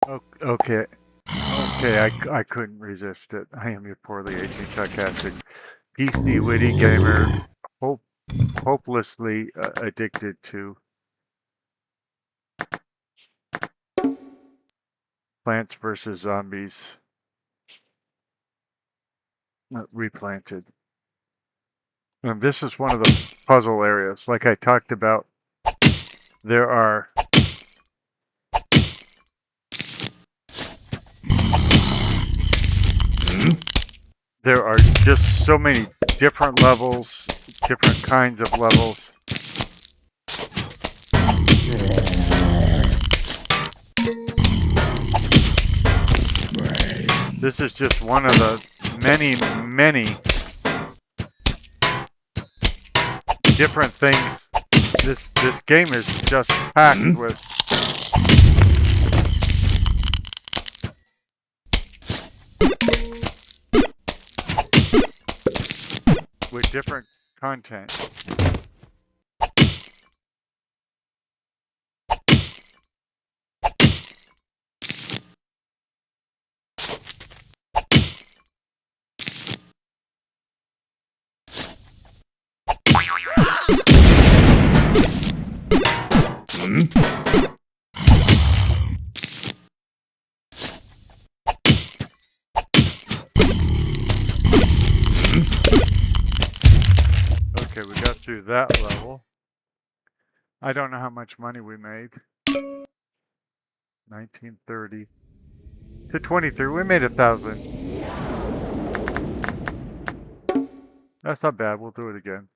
Okay, okay, I couldn't resist it. I am your poorly aging sarcastic PC witty gamer, hope, hopelessly addicted to Plants vs. Zombies Replanted. And this is one of the puzzle areas. Like I talked about, there are there are just so many different levels, different kinds of levels. This is just one of the many, many different things. This game is just packed with different content. Okay, we got through that level. I don't know how much money we made. 1930 to 23. We made 1,000. That's not bad. We'll do it again.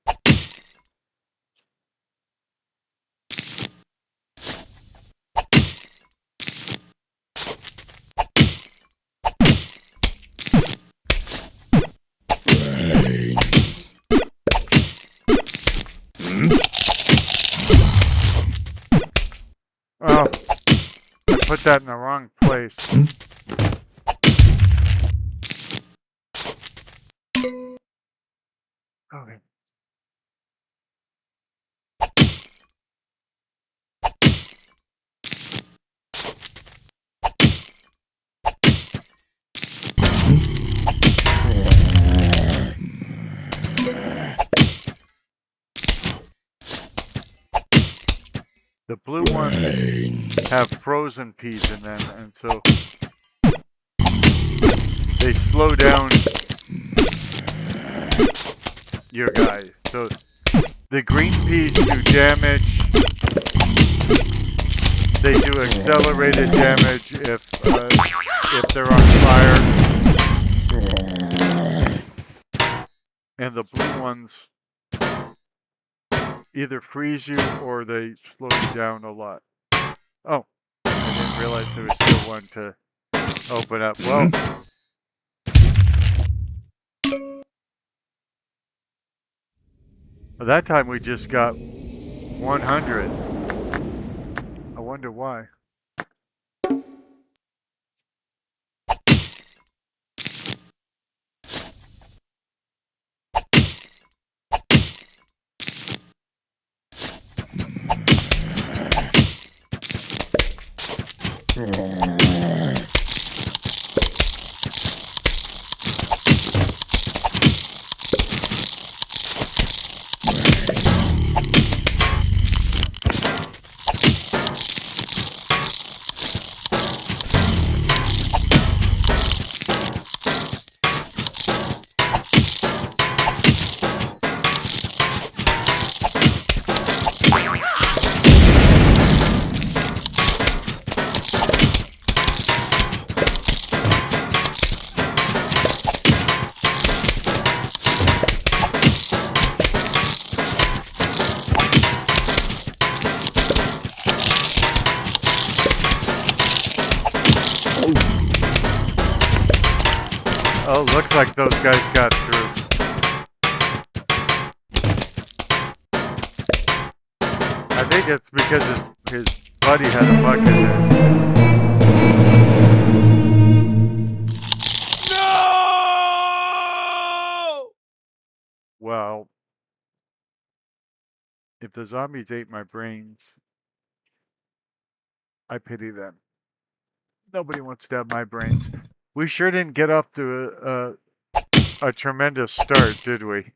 Oh, I put that in the wrong place. Okay. The blue ones have frozen peas in them, and so they slow down your guy. So the green peas do damage. They do accelerated damage if they're on fire. And the blue ones either freeze you or they slow you down a lot. Oh, I didn't realize there was still one to open up. Well, that time we just got 100. I wonder why. Oh, looks like those guys got through. I think it's because his buddy had a bucket in. No! Well, if the zombies ate my brains, I pity them. Nobody wants to have my brains. We sure didn't get off to a tremendous start, did we?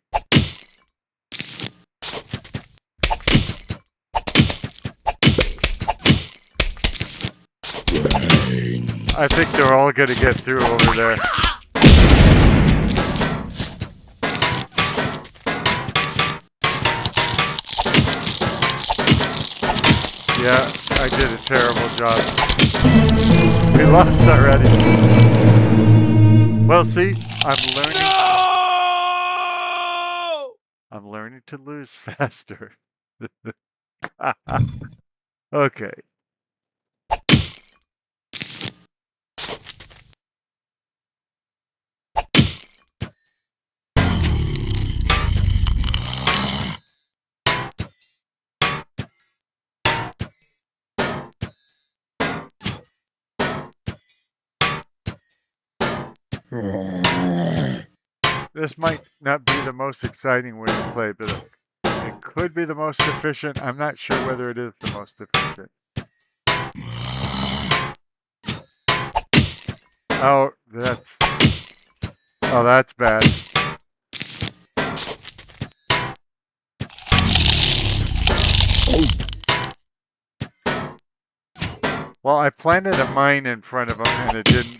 I think they're all going to get through over there. Yeah, I did a terrible job. We lost already. Well, see, I'm learning. No! I'm learning to lose faster. Okay. This might not be the most exciting way to play, but it could be the most efficient. I'm not sure whether it is the most efficient. Oh, that's bad. Well, I planted a mine in front of him and it didn't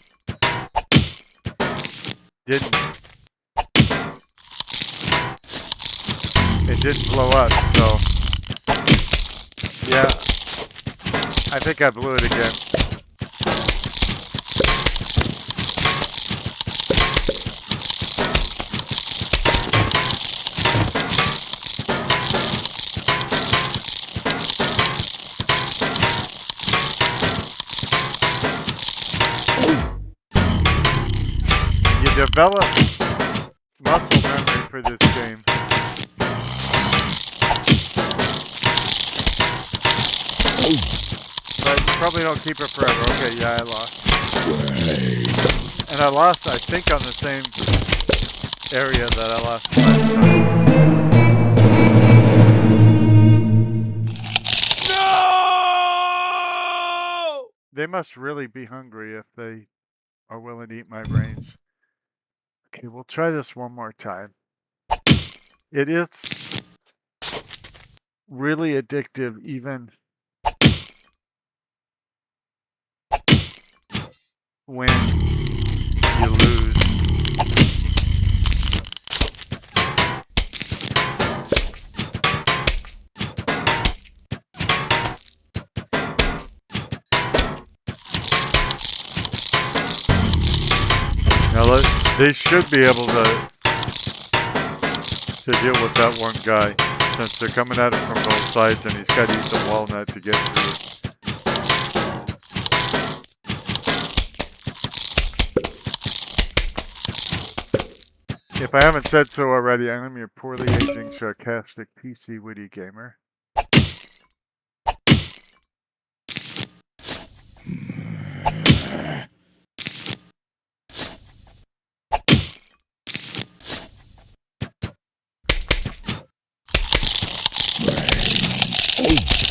blow up, so yeah, I think I blew it again. You develop muscle memory for this game. But you probably don't keep it forever. Okay, yeah, I lost. And I lost, I think, on the same area that I lost last time. No! They must really be hungry if they are willing to eat my brains. Okay, we'll try this one more time. It is really addictive, even when you lose. Now they should be able to deal with that one guy, since they're coming at it from both sides and he's got to eat the walnut to get through. If I haven't said so already, I am your poorly aging, sarcastic PC Witty gamer.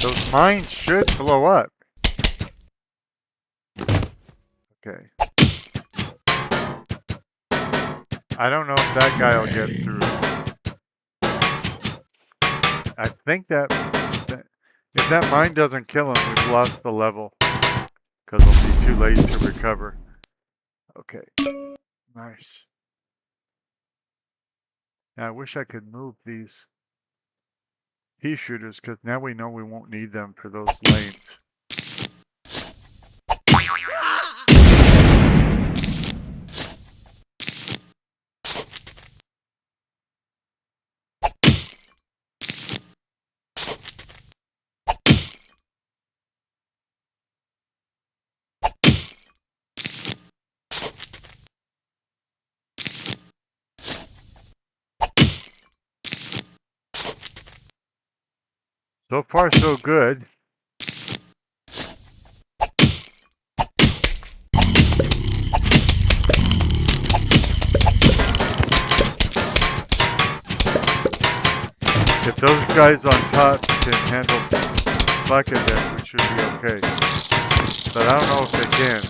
Those mines should blow up. Okay. I don't know if that guy will get through. I think that if that mine doesn't kill him, we've lost the level. Because it'll be too late to recover. Okay. Nice. Now, I wish I could move these pea shooters, because now we know we won't need them for those lanes. So far, so good. If those guys on top can handle bucket, then we should be okay. But I don't know if they can.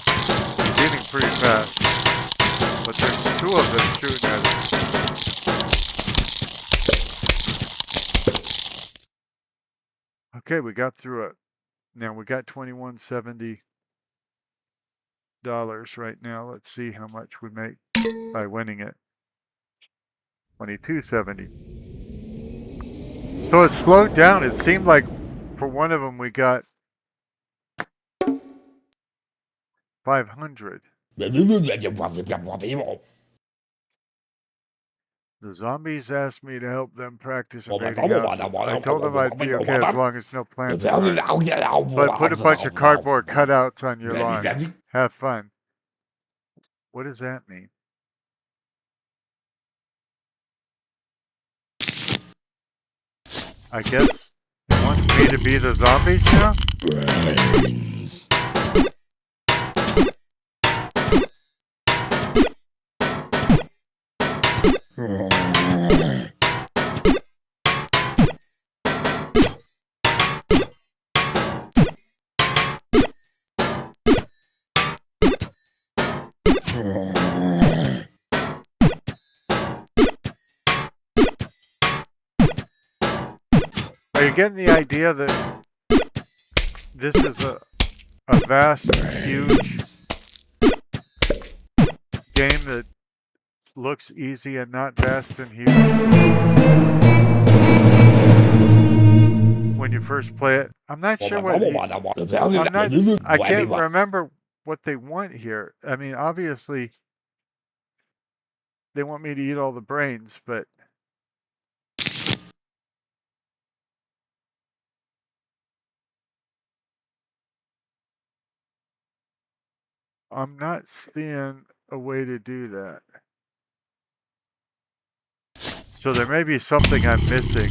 we got through it. Now we got $21.70 right now. Let's see how much we make by winning it. $22.70. So it slowed down. It seemed like for one of them we got 500. The zombies asked me to help them practice invading houses. I told them I'd be okay as long as no plants arrived. But put a bunch of cardboard cutouts on your lawn. Have fun. What does that mean? I guess it wants me to be the zombies now? Brains. Are you getting the idea that this is a vast, huge game that looks easy and not vast and huge when you first play it? I'm not sure what I can't remember what they want here. I mean, obviously they want me to eat all the brains, but I'm not seeing a way to do that. So there may be something I'm missing.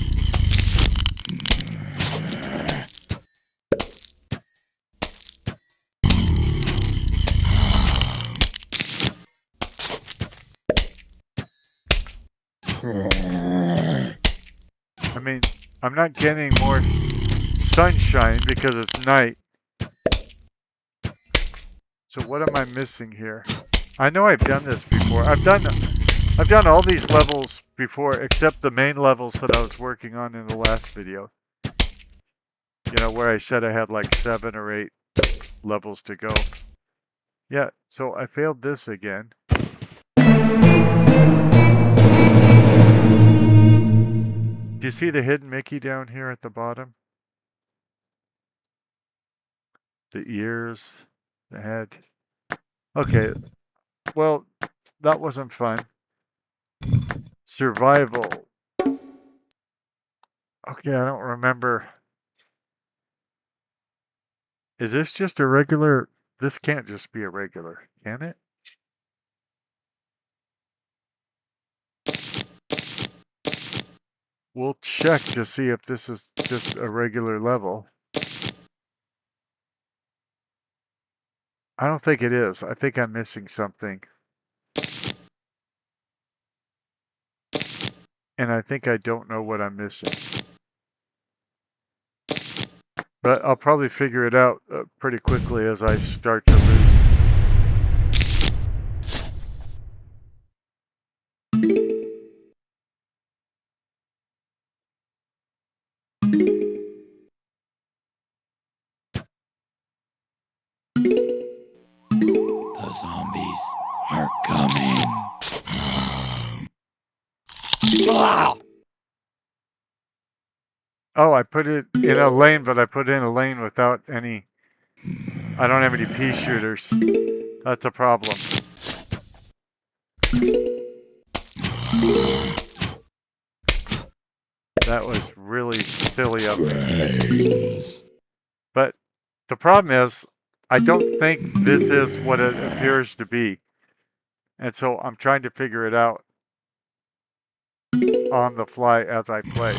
I mean, I'm not getting more sunshine because it's night. So what am I missing here? I know I've done this before. I've done all these levels before, except the main levels that I was working on in the last video. You know, where I said I had like 7 or 8 levels to go. Yeah, so I failed this again. Do you see the hidden Mickey down here at the bottom? The ears, the head. Okay, well, that wasn't fun. Survival. Okay, I don't remember. Is this just a regular? This can't just be a regular, can it? We'll check to see if this is just a regular level. I don't think it is. I think I'm missing something. And I think I don't know what I'm missing. But I'll probably figure it out pretty quickly as I start to lose. The zombies are coming. Oh, I put it in a lane, but I put it in a lane without any... I don't have any pea shooters. That's a problem. That was really silly of me. But the problem is, I don't think this is what it appears to be. And so I'm trying to figure it out on the fly as I play.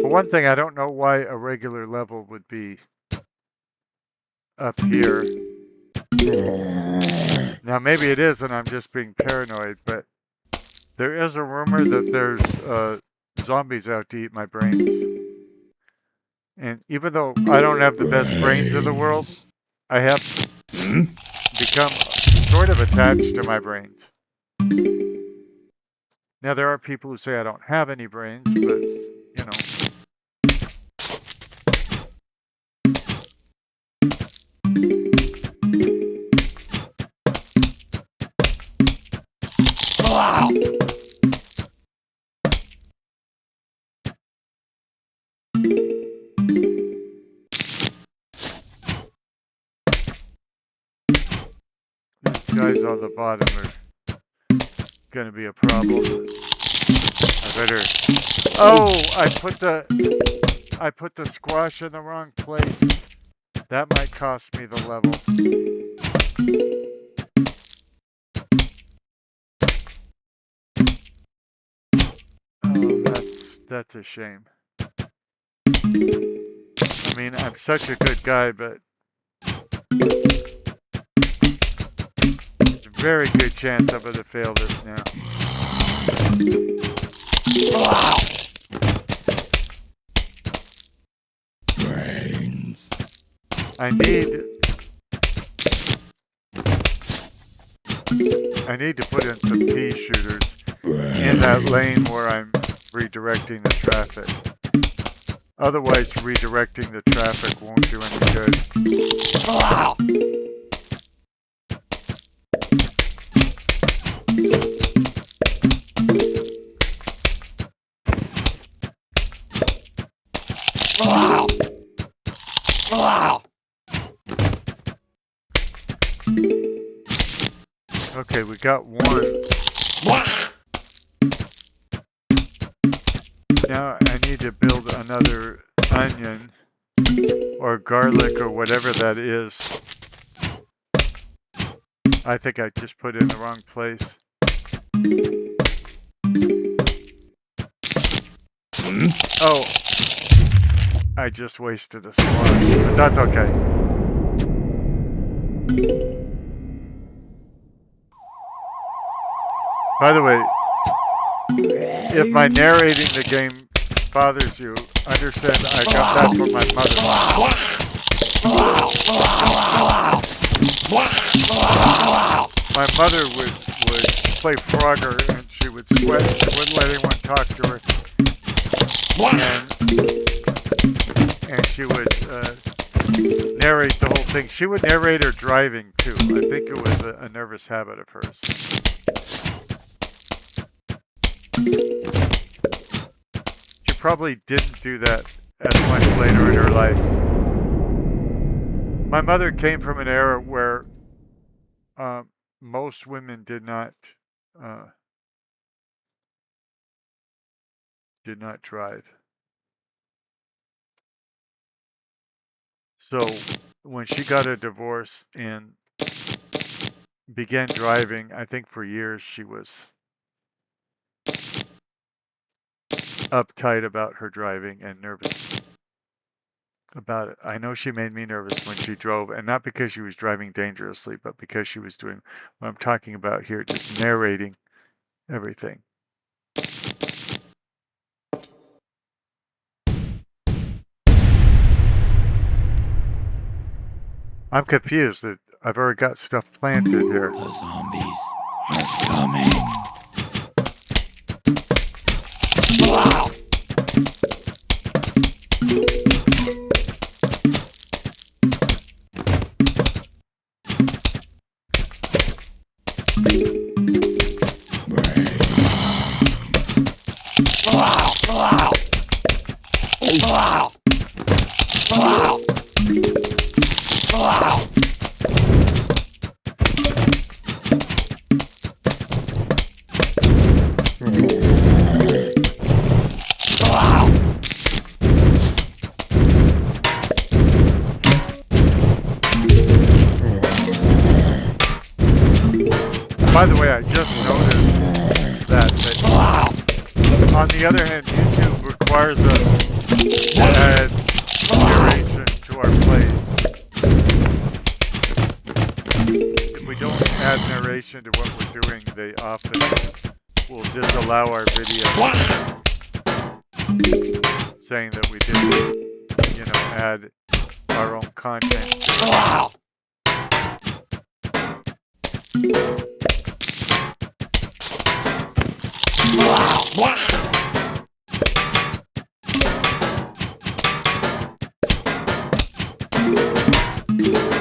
For one thing, I don't know why a regular level would be up here. Now, maybe it is, and I'm just being paranoid, but there is a rumor that there's zombies out to eat my brains. And even though I don't have the best brains in the world, I have become sort of attached to my brains. Now, there are people who say I don't have any brains, but, you know. These guys on the bottom are gonna be a problem. I better. Oh, I put the squash in the wrong place. That might cost me the level. Oh, that's a shame. I mean, I'm such a good guy, but there's a very good chance I'm gonna fail this now. Brains. I need to put in some pea shooters in that lane where I'm redirecting the traffic. Otherwise, redirecting the traffic won't do any good. Okay, we got one. Now I need to build another onion or garlic or whatever that is. I think I just put it in the wrong place. Oh, I just wasted a squash, but that's okay. By the way, if my narrating the game bothers you, understand I got that from my mother. My mother would play Frogger and she would sweat. She wouldn't let anyone talk to her. And she would narrate the whole thing. She would narrate her driving too. I think it was a nervous habit of hers. She probably didn't do that as much later in her life. My mother came from an era where most women did not drive. So when she got a divorce and began driving, I think for years she was uptight about her driving and nervous about it. I know she made me nervous when she drove, and not because she was driving dangerously, but because she was doing what I'm talking about here, just narrating everything. I'm confused that I've already got stuff planted here. The zombies are coming. By the way, I just noticed that on the other hand, YouTube requires us to add narration to our plays. If we don't add narration to what we're doing, they often will disallow our video, saying that we didn't you know, add our own content.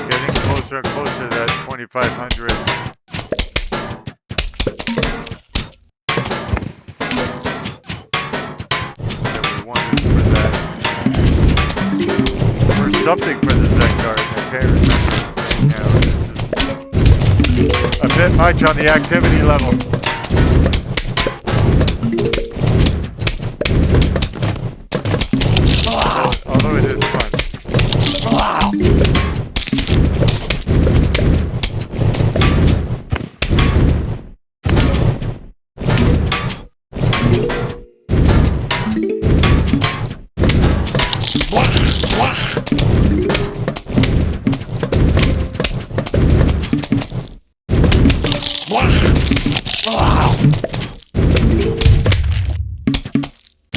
Getting closer and closer to that 2,500. That we wanted for that. Or something for the Zendar, I can't remember. Now, a bit much on the activity level. Although it is fun.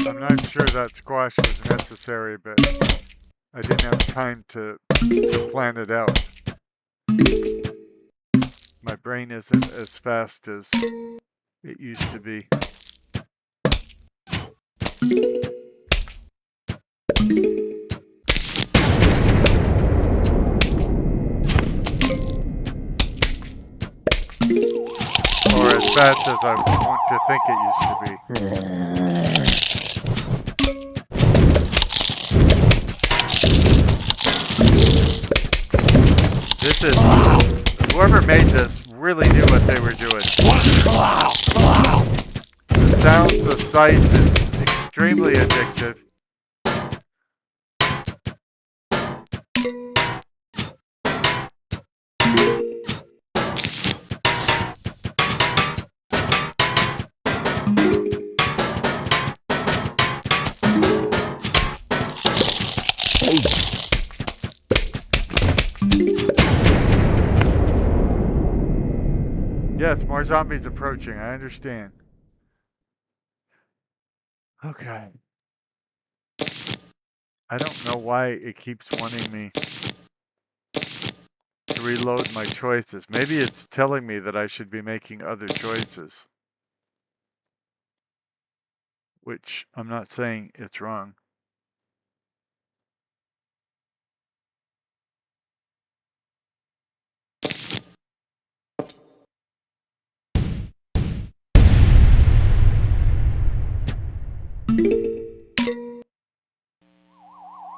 I'm not sure that squash was necessary, but I didn't have time to plan it out. My brain isn't as fast as it used to be. Or as fast as I want to think it used to be. This is... Whoever made this really knew what they were doing. The sounds, the sights, it's extremely addictive. Yes, more zombies approaching. I understand. Okay. I don't know why it keeps wanting me to reload my choices. Maybe it's telling me that I should be making other choices. Which I'm not saying it's wrong.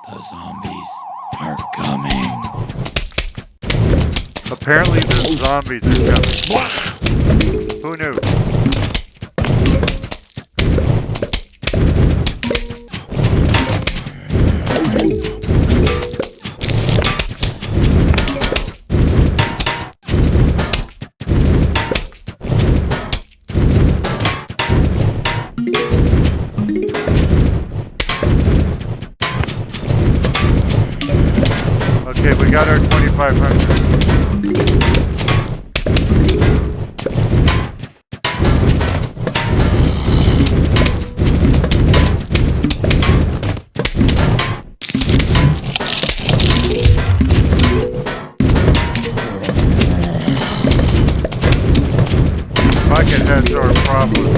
The zombies are coming. Apparently the zombies are coming. Who knew? Okay, we got our 2,500. Bucketheads are a problem.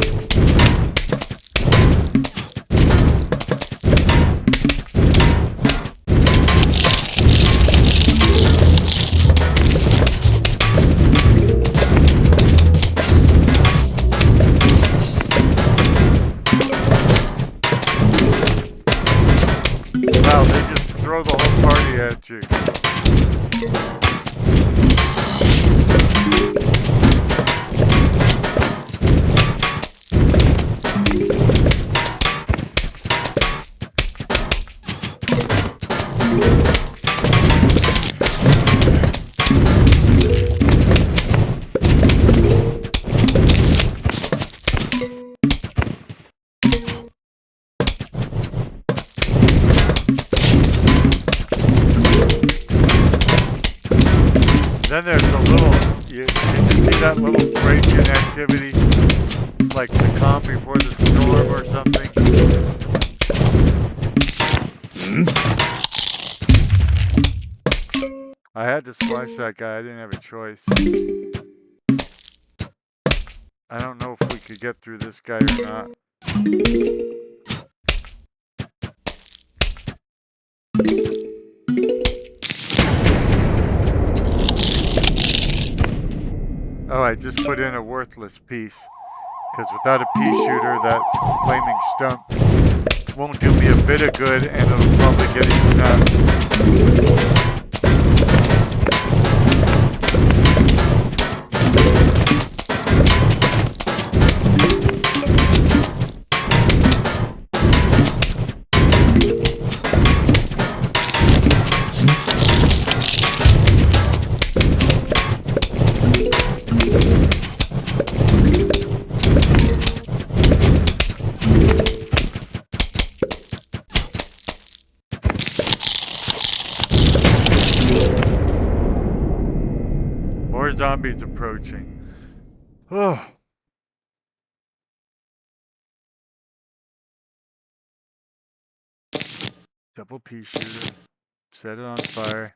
Wow, they just throw the whole party at you. Then there's a little, you can see that little break in activity, like the calm before the storm or something. I had to splash that guy. I didn't have a choice. I don't know if we could get through this guy or not. Oh, I just put in a worthless piece. Because without a pea shooter, that flaming stump won't do me a bit of good, and it'll probably get eaten up. More zombies approaching. Oh. Double pea shooter. Set it on fire.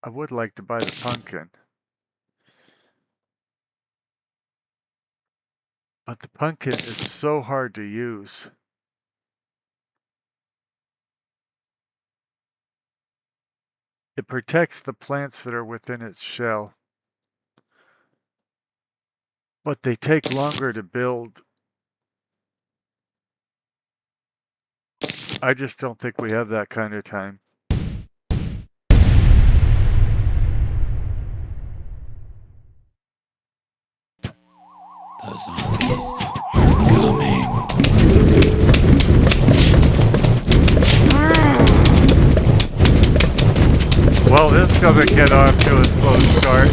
I would like to buy the pumpkin. But the pumpkin is so hard to use. It protects the plants that are within its shell. But they take longer to build. I just don't think we have that kind of time. The zombies are coming. Well, this is gonna get off to a slow start.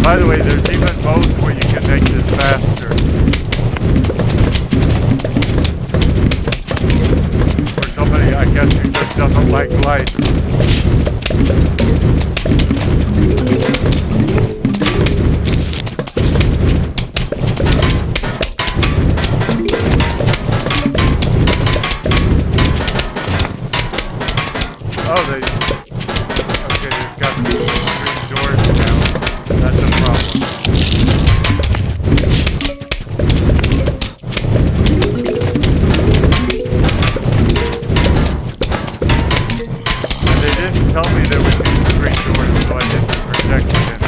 By the way, there's even modes where you can make this faster. For somebody, I guess, who just doesn't like light. Oh, okay, they've got green doors now. That's a problem. And they didn't tell me there would be green doors, so I didn't project it in.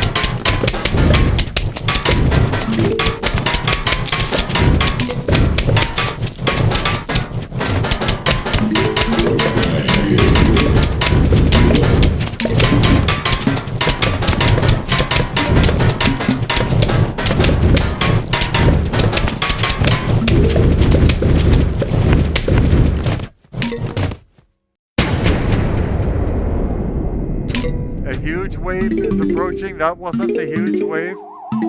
A huge wave is approaching. That wasn't the huge wave. I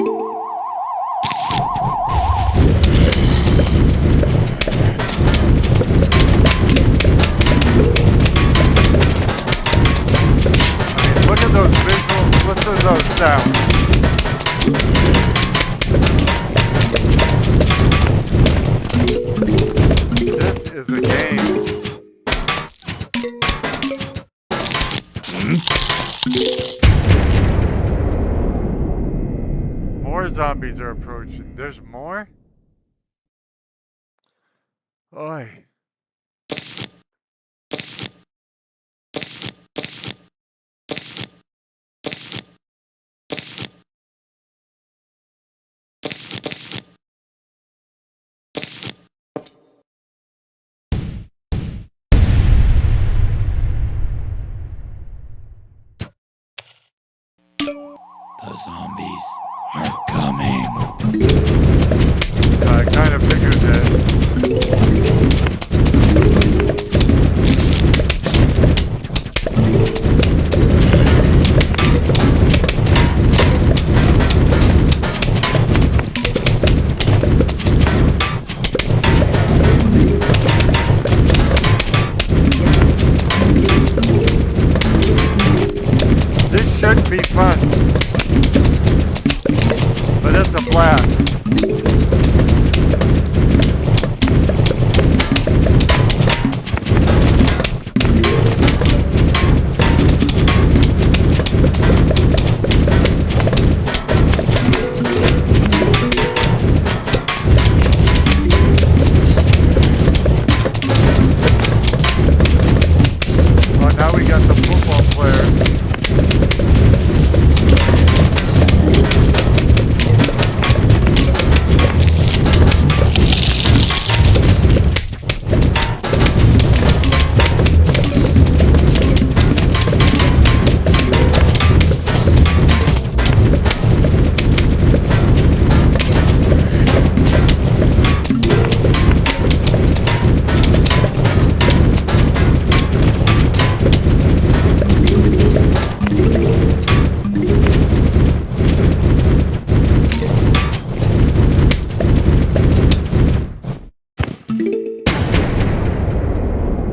mean, look at those visuals. Listen to those sounds. This is a game. More zombies are approaching. There's more? Oi. The zombies are coming. I kind of figured that.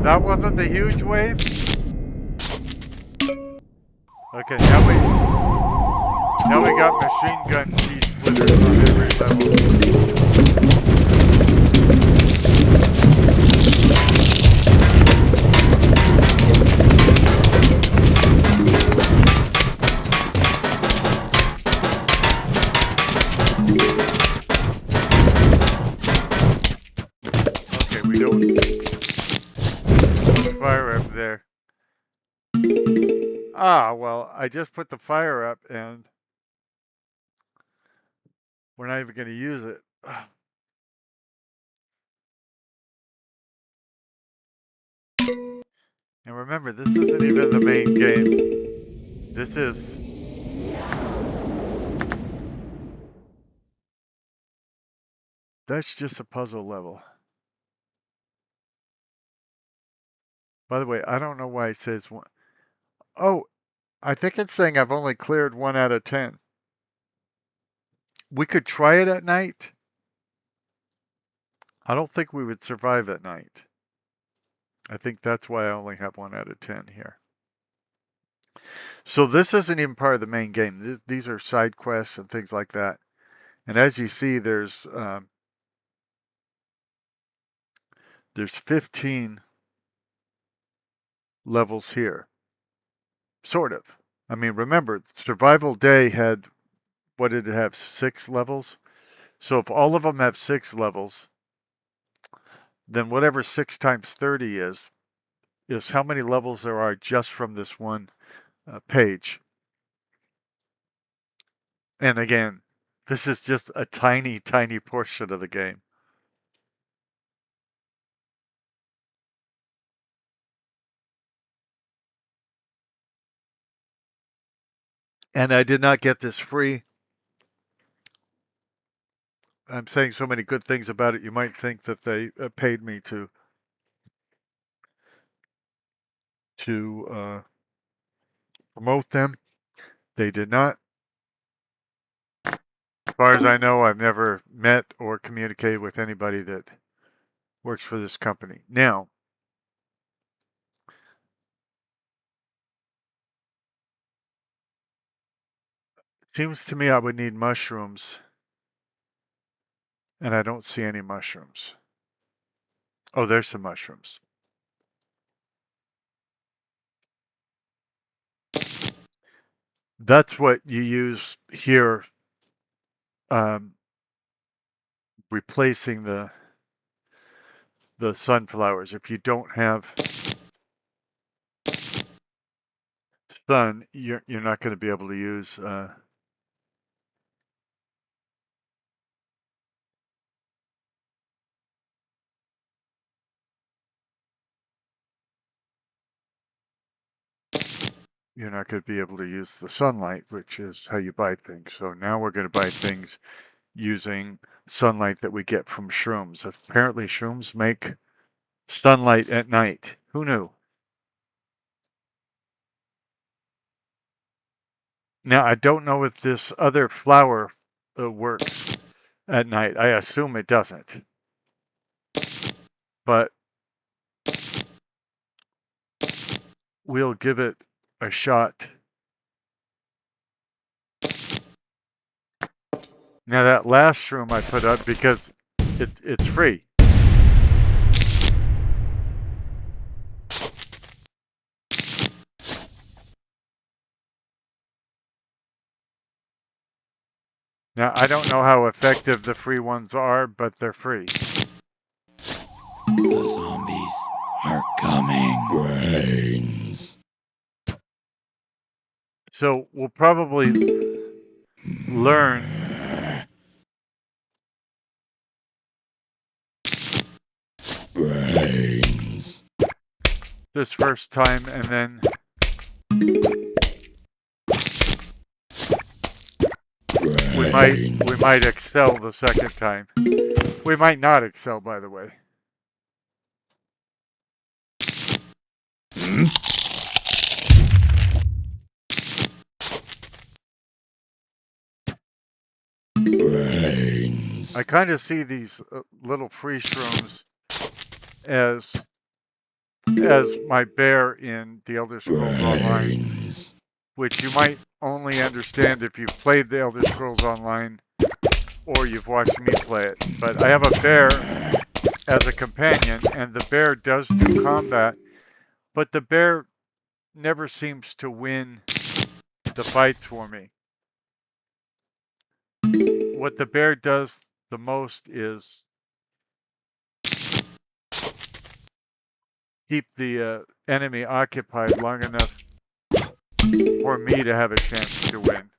that wasn't the huge wave? Okay, now we got machine gun T-splitters on every level. Okay, we don't put the fire up there. Ah, well, I just put the fire up and we're not even going to use it. And remember, this isn't even the main game. This is... That's just a puzzle level. By the way, I don't know why it says one. Oh, I think it's saying I've only cleared 1 out of 10. We could try it at night. I don't think we would survive at night. I think that's why I only have 1 out of 10 here. So this isn't even part of the main game. These are side quests and things like that. And as you see, there's 15 levels here. Sort of. I mean, remember, Survival Day had, what did it have, 6 levels? So if all of them have 6 levels, then whatever 6 times 30 is how many levels there are just from this one page. And again, this is just a tiny, tiny portion of the game. And I did not get this free. I'm saying so many good things about it, you might think that they paid me to promote them. They did not. As far as I know, I've never met or communicated with anybody that works for this company. Now, it seems to me I would need mushrooms, and I don't see any mushrooms. Oh, there's some mushrooms. That's what you use here, replacing the sunflowers. If you don't have sun, you're not going to be able to use you're not going to be able to use the sunlight, which is how you buy things. So now we're going to buy things using sunlight that we get from shrooms. Apparently shrooms make sunlight at night. Who knew? Now, I don't know if this other flower works at night. I assume it doesn't. But we'll give it a shot. Now, that last shroom I put up because it's free. Now, I don't know how effective the free ones are, but they're free. The zombies are coming. Brains. So we'll probably learn Brains. this first time, and then we might excel the second time. We might not excel, by the way. Brains. I kind of see these little free shrooms as as my bear in The Elder Scrolls Online, brains, which you might only understand if you've played The Elder Scrolls Online or you've watched me play it. But I have a bear as a companion, and the bear does do combat, but the bear never seems to win the fights for me. What the bear does the most is keep the enemy occupied long enough for me to have a chance to win.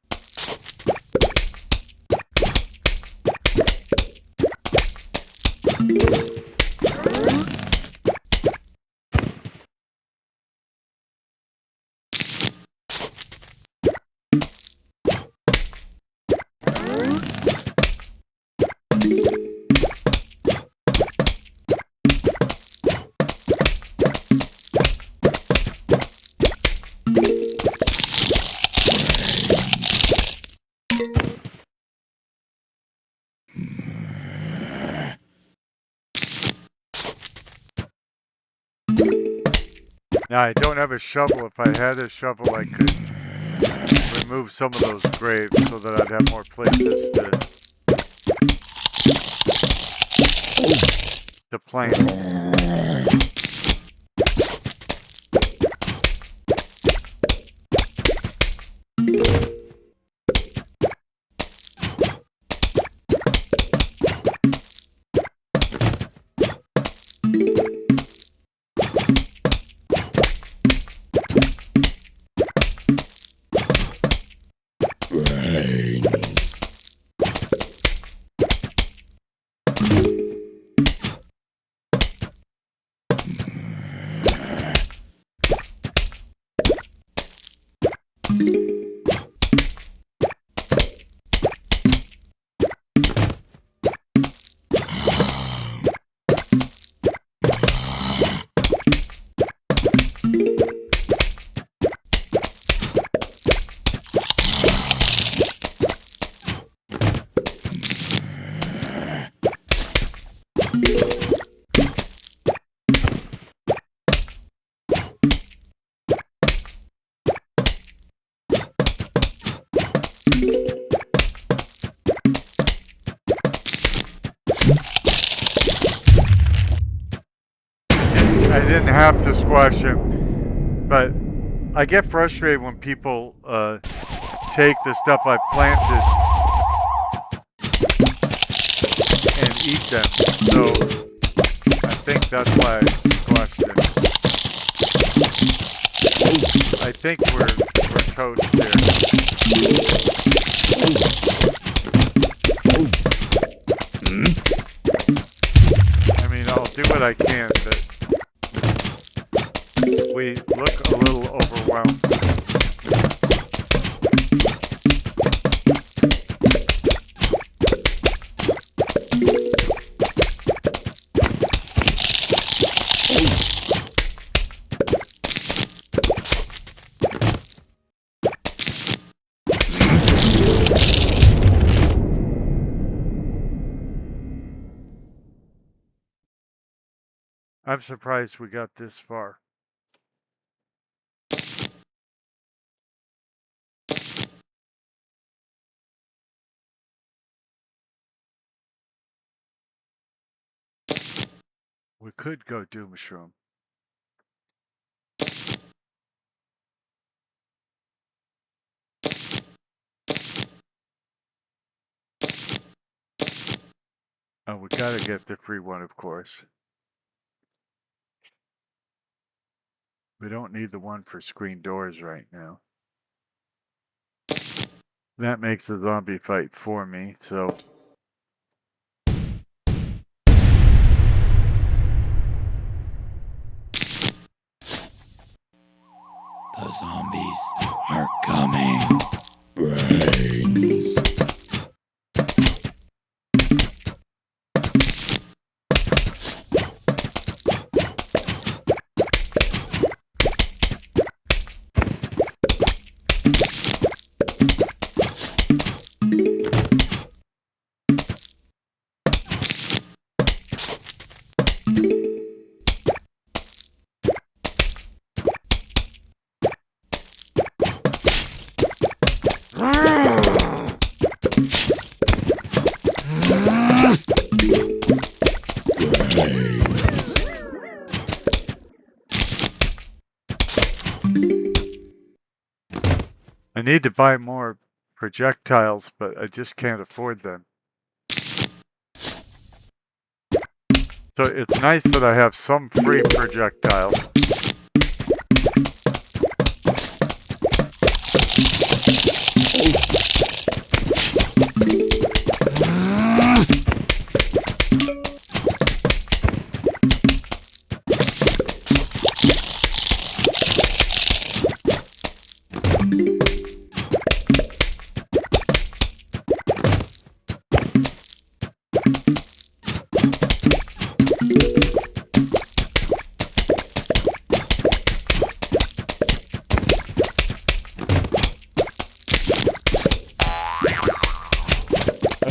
Now, I don't have a shovel. If I had a shovel, I could remove some of those graves so that I'd have more places to plant. brains, I didn't have to squash him, but I get frustrated when people take the stuff I planted and eat them. So I think that's why I squashed him. I think we're toast here. I mean, I'll do what I can, but we look a little overwhelmed. I'm surprised we got this far. We could go do mushroom. Oh, we gotta get the free one, of course. We don't need the one for screen doors right now. That makes the zombie fight for me, so... the zombies are coming, brains. brains. I need to buy more projectiles, but I just can't afford them. So it's nice that I have some free projectiles.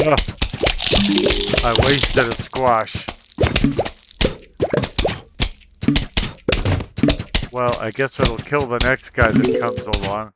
Ugh. I wasted a squash. Well, I guess it'll kill the next guy that comes along.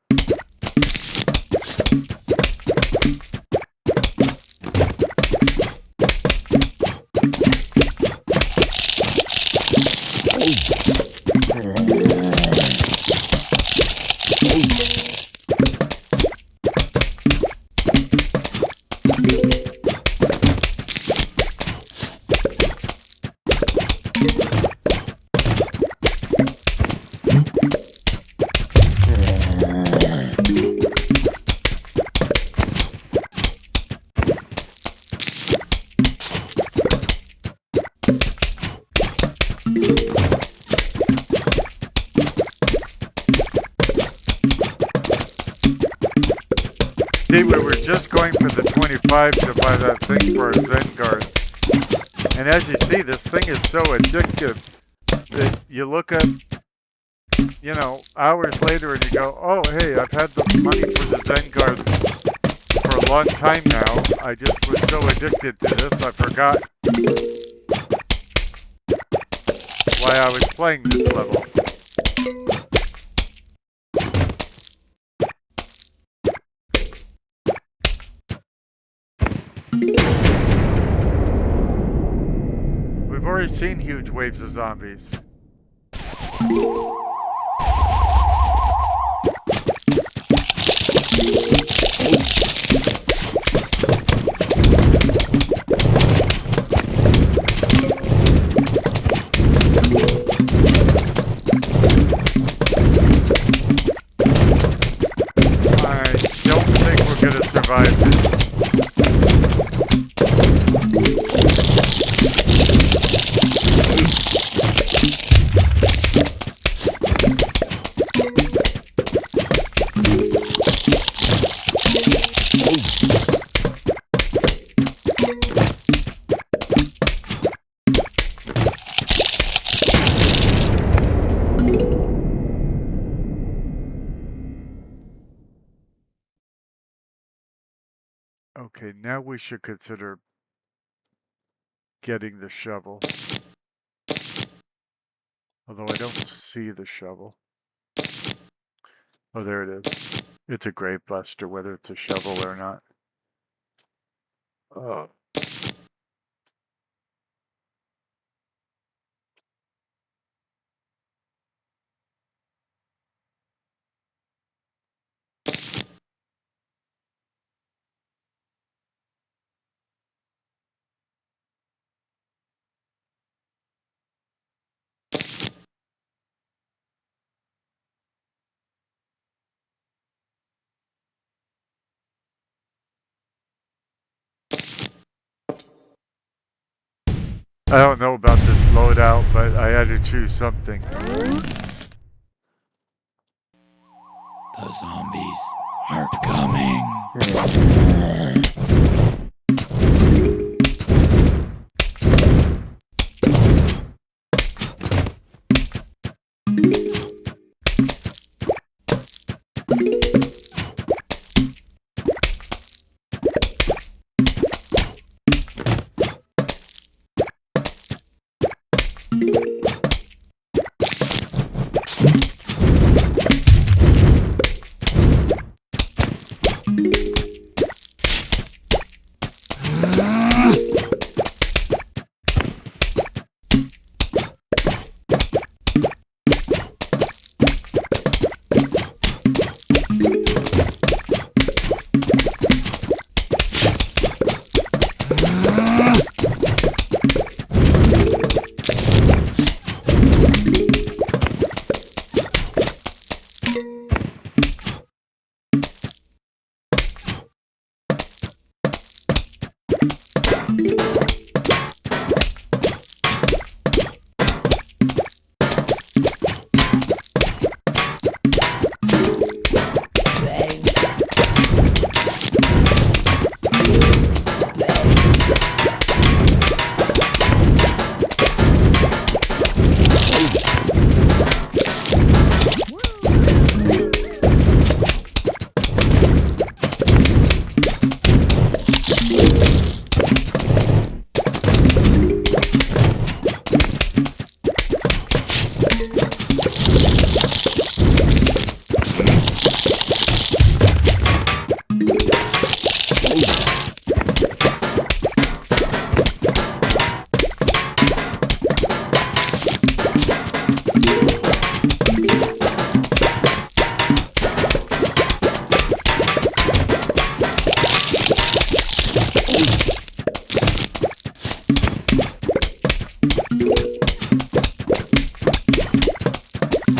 See, we were just going for the 25 to buy that thing for our Zen guard. And as you see, this thing is so addictive that you look at, you know, hours later and you go, oh, hey, I've had the money for the Zen guard for a long time now. I just was so addicted to this, I forgot why I was playing this level. We've already seen huge waves of zombies. I don't think we're gonna survive this. Okay, now we should consider getting the shovel. Although I don't see the shovel. Oh, there it is. It's a grave buster, whether it's a shovel or not. Oh. I don't know about this loadout, but I had to choose something. The zombies are coming.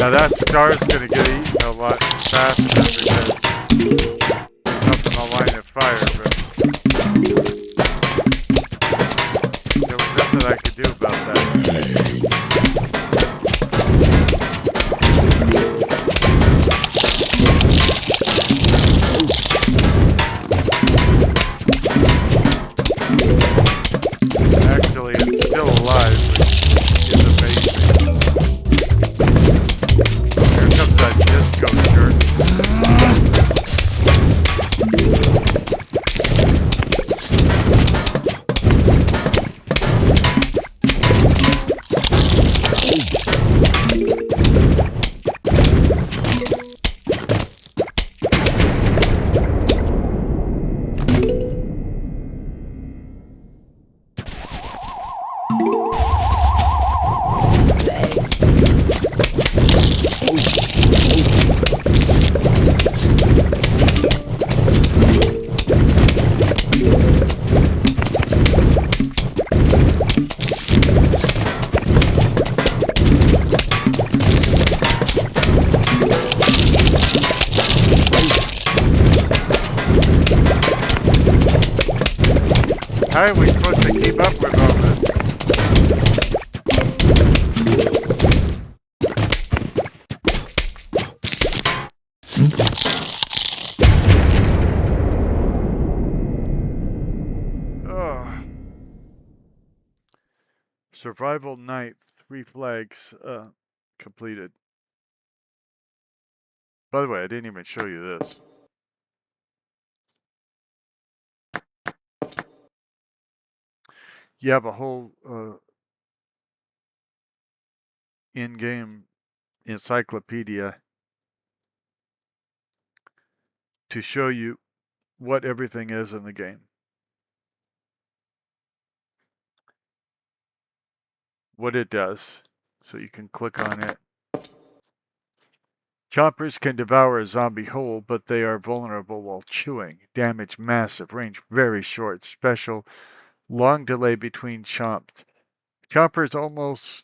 Now that star's gonna get eaten a lot faster because there's nothing on line of fire, but there was nothing I could do about that. Actually, it's still alive, which is amazing. Here comes that disco jerk. How are we supposed to keep up with all this? Oh. Survival night, 3 flags completed. By the way, I didn't even show you this. You have a whole in-game encyclopedia to show you what everything is in the game. What it does. So you can click on it. Choppers can devour a zombie whole, but they are vulnerable while chewing. Damage massive. Range very short. Special. Long delay between chomps. Choppers almost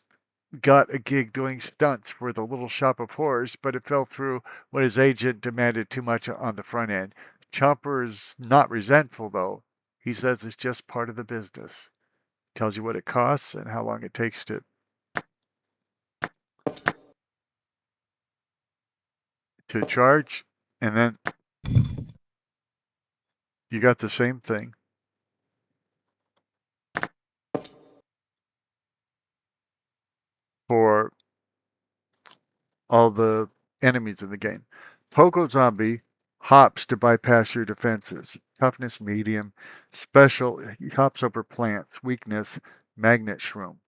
got a gig doing stunts for the Little Shop of Horrors, but it fell through when his agent demanded too much on the front end. Chopper's not resentful, though. He says it's just part of the business. Tells you what it costs and how long it takes to charge, and then you got the same thing for all the enemies in the game. Pogo Zombie hops to bypass your defenses. Toughness medium. Special, he hops over plants. Weakness, magnet shroom.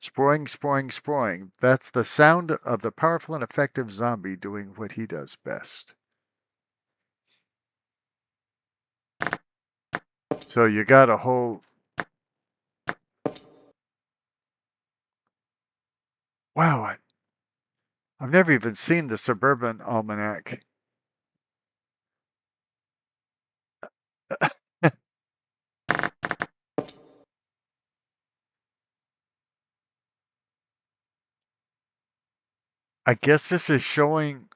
Sproing, sproing, sproing. That's the sound of the powerful and effective zombie doing what he does best. So you got a whole... Wow, I've never even seen the Suburban Almanac. I guess this is showing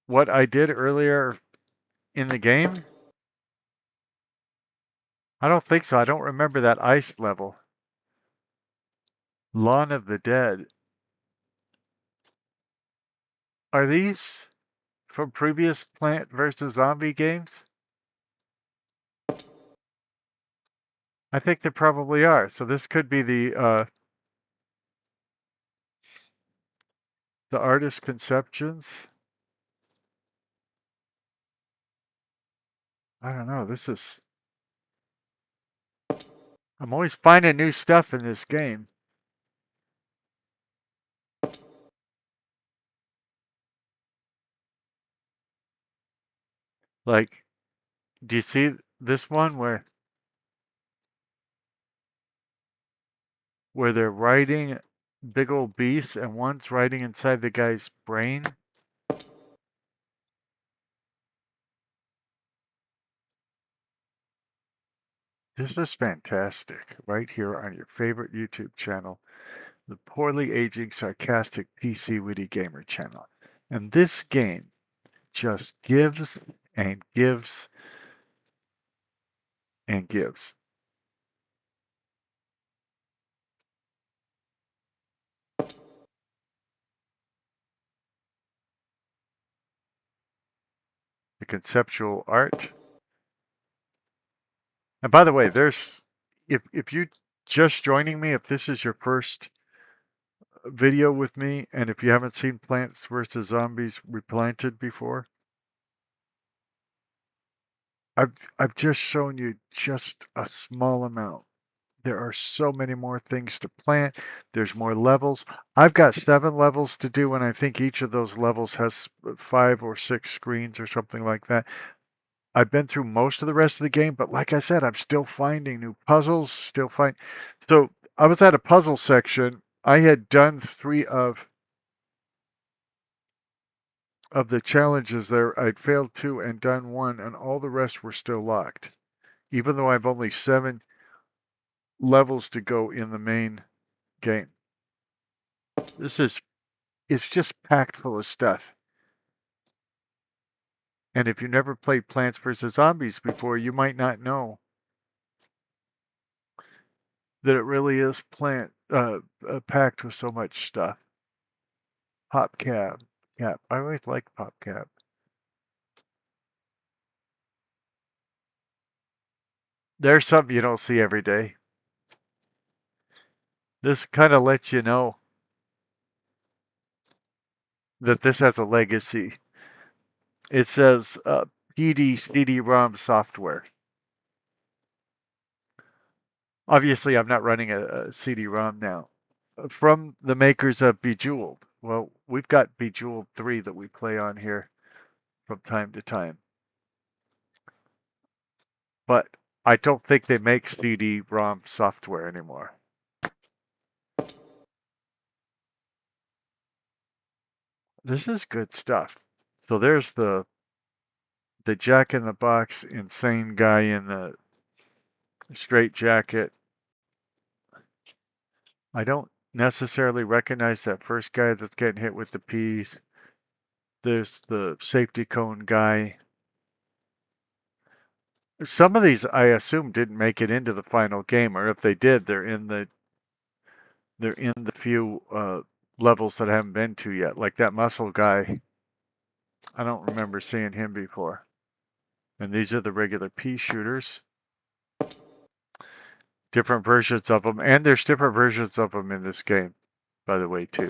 what I did earlier in the game. I don't think so. I don't remember that ice level. Lawn of the Dead. Are these from previous Plant vs. Zombie games? I think they probably are. So this could be the artist conceptions. I don't know. This is... I'm always finding new stuff in this game. Like, do you see this one where they're riding big old beasts and one's riding inside the guy's brain? This is fantastic. Right here on your favorite YouTube channel. the poorly aging sarcastic PC Witty gamer channel. And this game just gives and gives and gives. The conceptual art. And by the way, there's if you just joining me, if this is your first video with me, and if you haven't seen Plants vs. Zombies Replanted before, I've just shown you just a small amount. There are so many more things to plant. There's more levels. I've got 7 levels to do, and I think each of those levels has 5 or 6 screens or something like that. I've been through most of the rest of the game, but like I said, I'm still finding new puzzles, So I was at a puzzle section. I had done 3 of the challenges there. I'd failed 2 and done 1, and all the rest were still locked. Even though I've only 7 levels to go in the main game. It's just packed full of stuff. And if you never played Plants vs. Zombies before, you might not know that it really is packed with so much stuff. PopCap. I always liked PopCap. There's something you don't see every day. This kind of lets you know that this has a legacy. It says PD CD-ROM software. Obviously, I'm not running a CD-ROM now. From the makers of Bejeweled. Well, we've got Bejeweled 3 that we play on here from time to time. But I don't think they make CD-ROM software anymore. This is good stuff. So there's the Jack in the Box insane guy in the straight jacket. I don't necessarily recognize that first guy that's getting hit with the peas. There's the safety cone guy. Some of these, I assume, didn't make it into the final game, or if they did, they're in the few levels that I haven't been to yet. Like that muscle guy, I don't remember seeing him before. And these are the regular pea shooters. Different versions of them, and there's different versions of them in this game, by the way, too.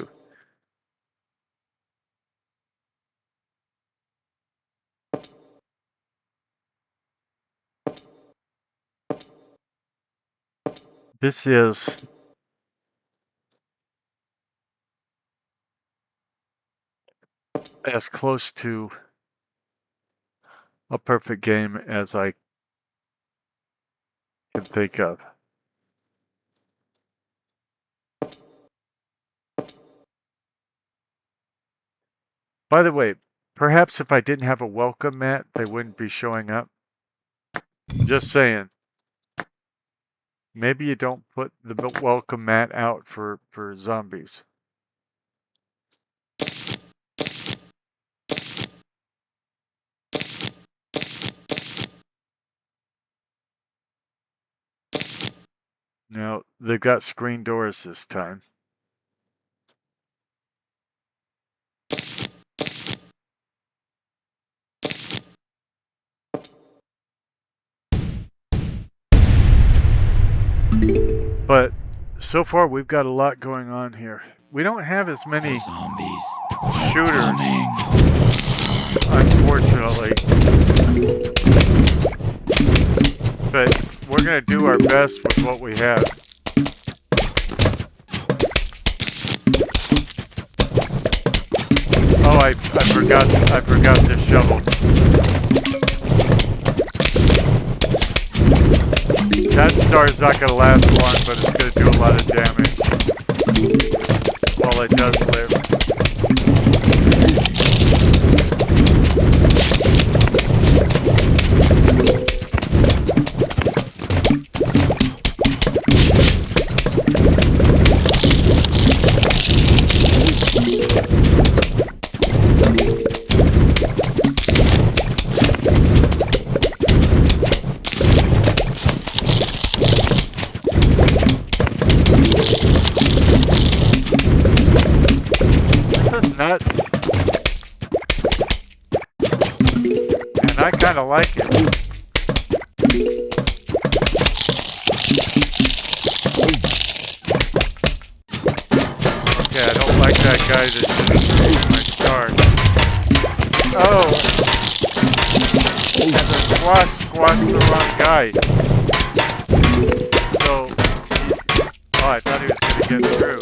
This is as close to a perfect game as I can think of. By the way, perhaps if I didn't have a welcome mat, they wouldn't be showing up. Just saying. Maybe you don't put the welcome mat out for zombies. Now, they've got screen doors this time. But so far, we've got a lot going on here. We don't have as many Zombies shooters, coming. unfortunately. But we're going to do our best with what we have. Oh, I forgot this shovel. That star's not going to last long, but it's going to do a lot of damage while it does live. like it. Okay, I don't like that guy that's shooting my star. Oh! And the squashed the wrong guy. So, oh, I thought he was going to get through.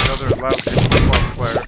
Another lousy football player.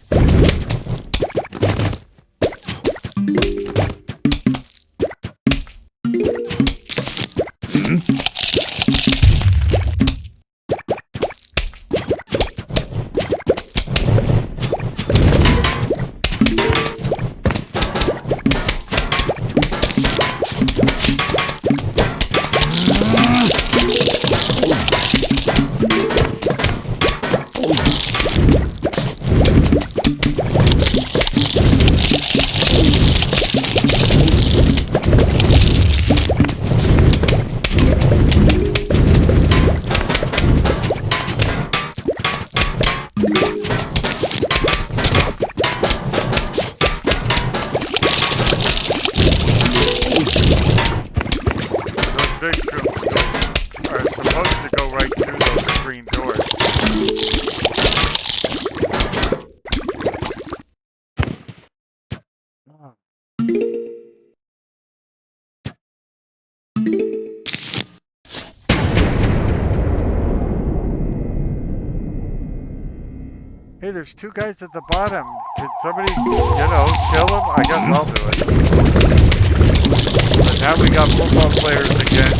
Hey, there's two guys at the bottom. Can somebody, kill them? I guess I'll do it. But now we got football players again.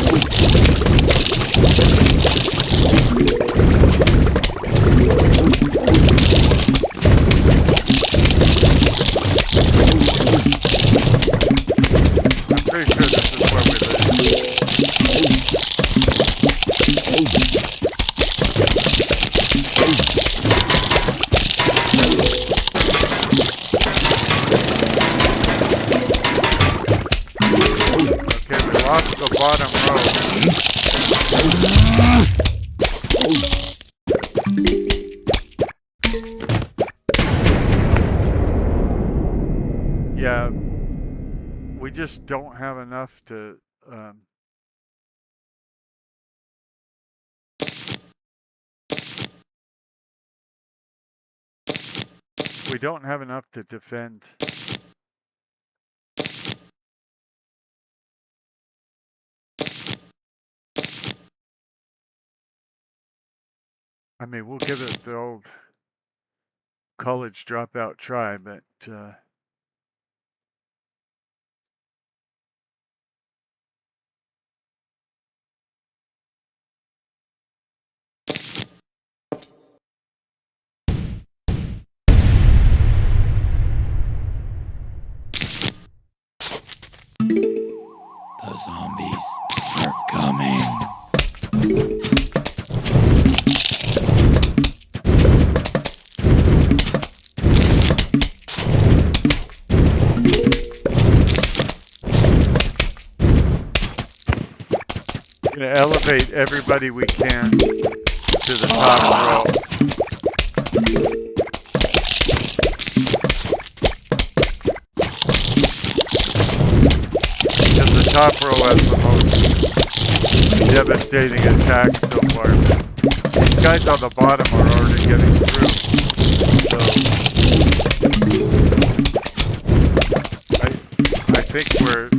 I'm pretty sure this is where we live. Lost the bottom row. Yeah, we just don't have enough to, we don't have enough to defend. I mean, we'll give it the old college dropout try, but The zombies are coming. Gonna elevate everybody we can to the top row. Because the top row has the most devastating attacks so far. These guys on the bottom are already getting through. So I think we're...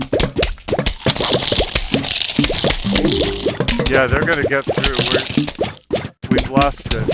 Yeah, they're gonna get through. We've lost it.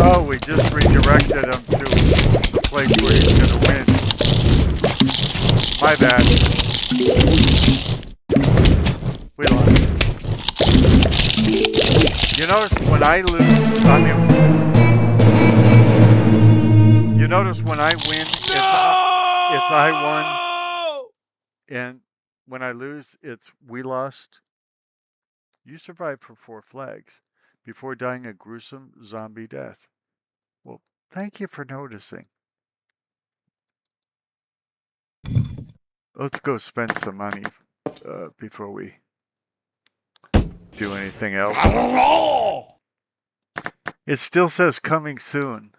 Oh, we just redirected him to the place where he's gonna win. My bad. We lost. when I lose, you notice when I win, it's I won, and when I lose, it's we lost. You survived for 4 flags before dying a gruesome zombie death. Well, thank you for noticing. Let's go spend some money before we do anything else. It still says coming soon.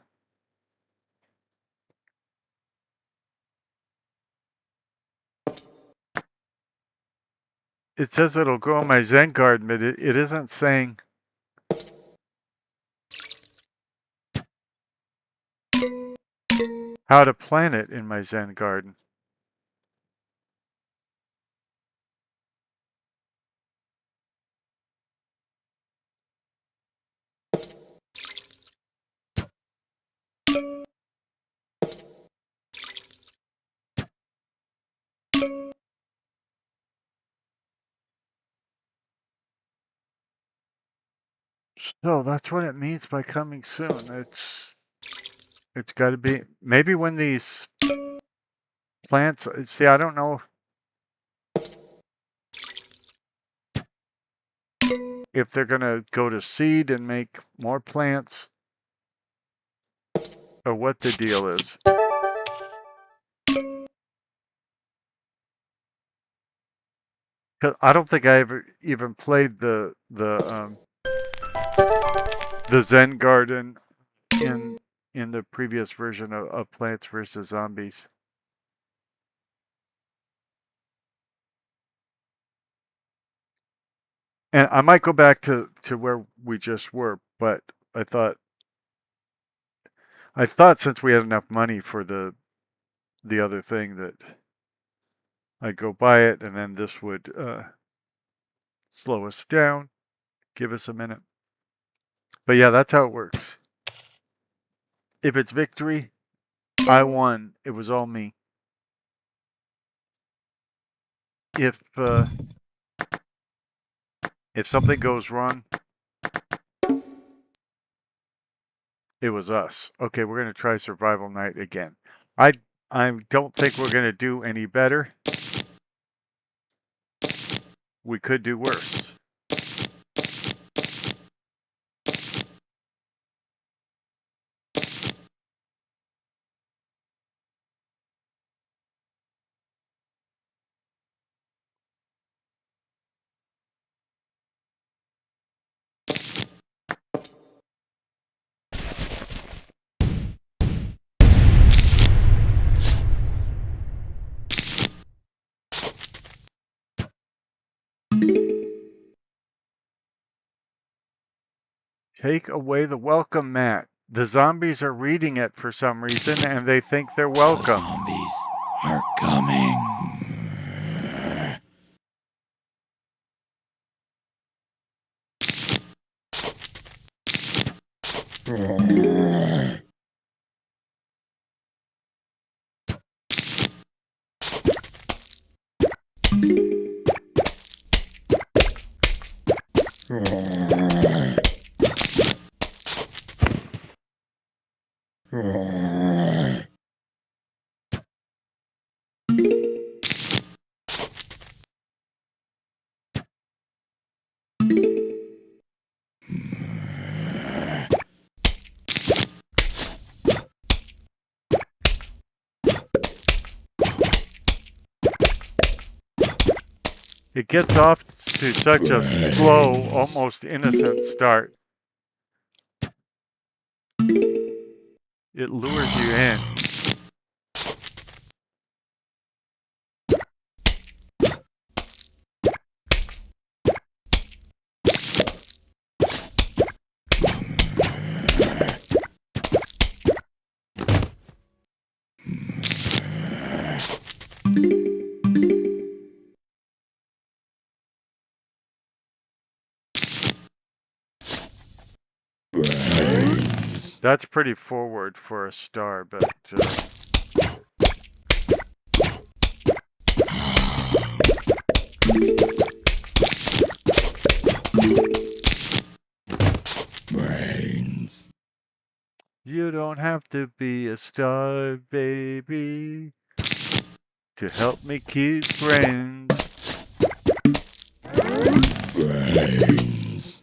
It says it'll grow in my Zen garden, but it isn't saying how to plant it in my Zen garden. So that's what it means by coming soon. It's got to be maybe when these plants. See, I don't know if they're gonna go to seed and make more plants, or what the deal is. Cause I don't think I ever even played the Zen garden in the previous version of Plants vs. Zombies. And I might go back to where we just were, but I thought since we had enough money for the other thing that I'd go buy it, and then this would slow us down, give us a minute. But yeah, that's how it works. If it's victory, I won. It was all me. If something goes wrong, it was us. Okay, we're gonna try survival night again. I don't think we're gonna do any better. We could do worse. Take away the welcome mat. The zombies are reading it for some reason, and they think they're welcome. The zombies are coming. It gets off to such a slow, almost innocent start. It lures you in. That's pretty forward for a star, but don't have to be a star, baby, to help me keep friends. Brains.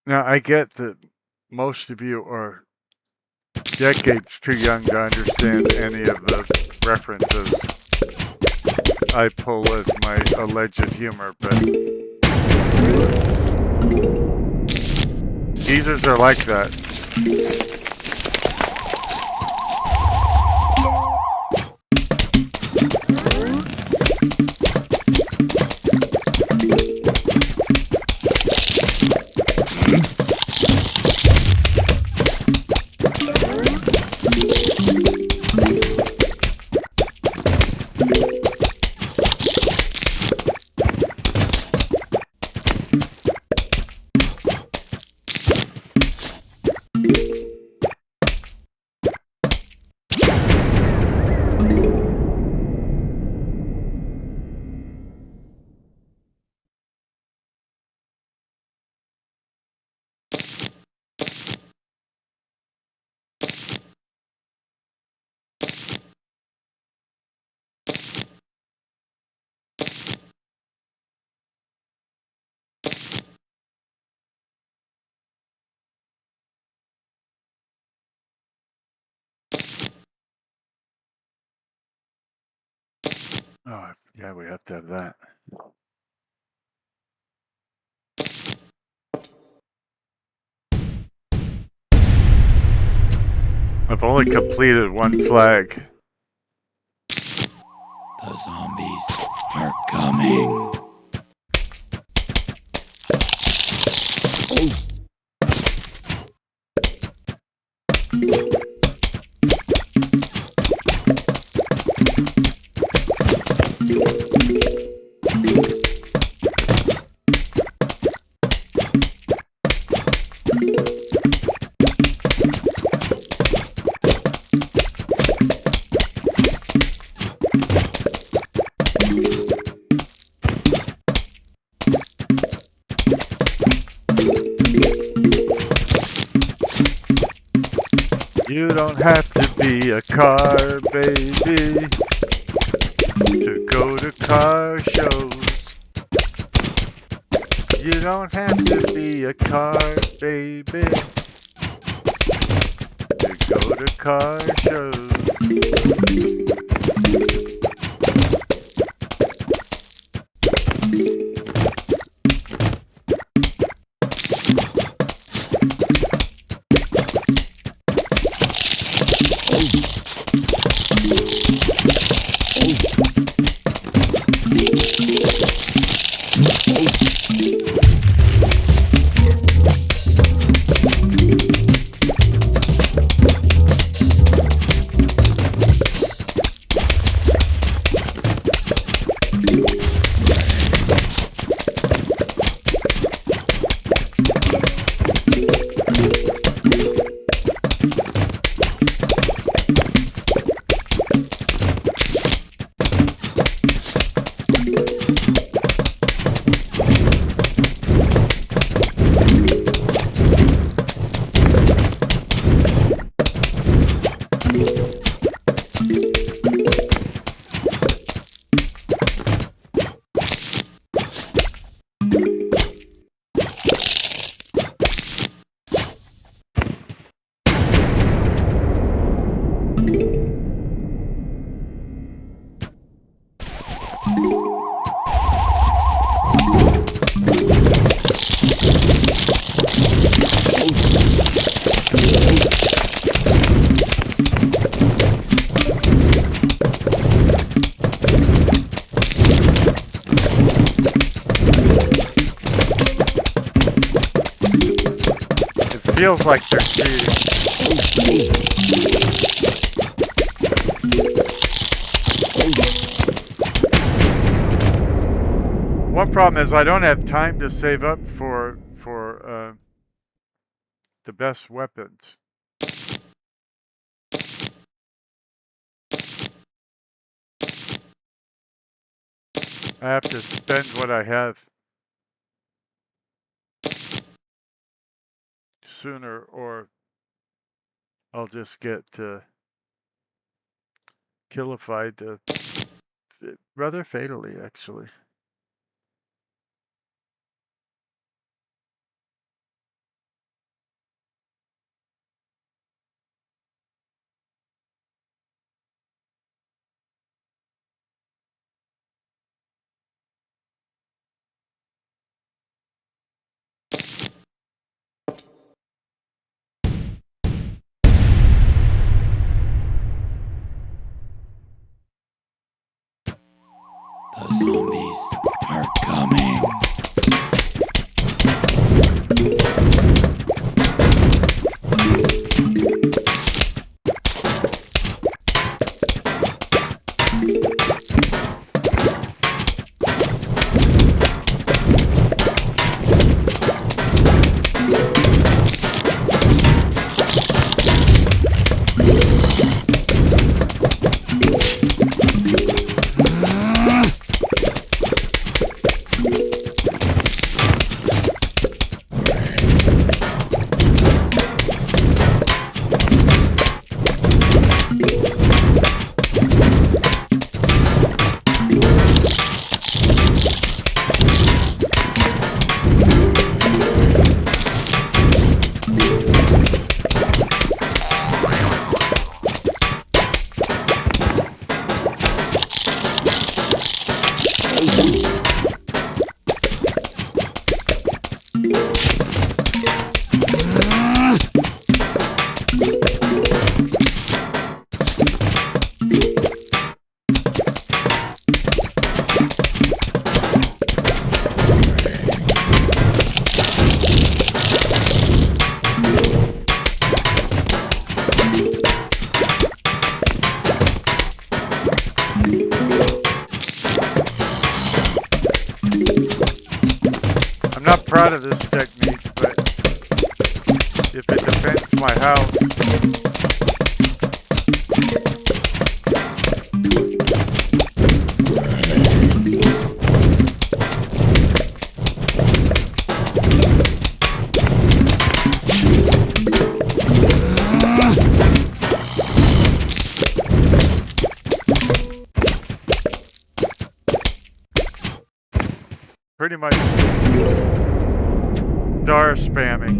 Now, I get that most of you are decades too young to understand any of the references I pull as my alleged humor, but geezers are like that. Oh, yeah, we have to have that. I've only completed one flag. The zombies are coming. You don't have to be a car baby to go to car shows. You don't have to be a car baby to go to car shows. Feels like they're cheating. One problem is I don't have time to save up for the best weapons. I have to spend what I have sooner, or I'll just get killified rather fatally, actually. The zombies are coming. I'm not proud of this technique, but if it defends my house, pretty much star spamming.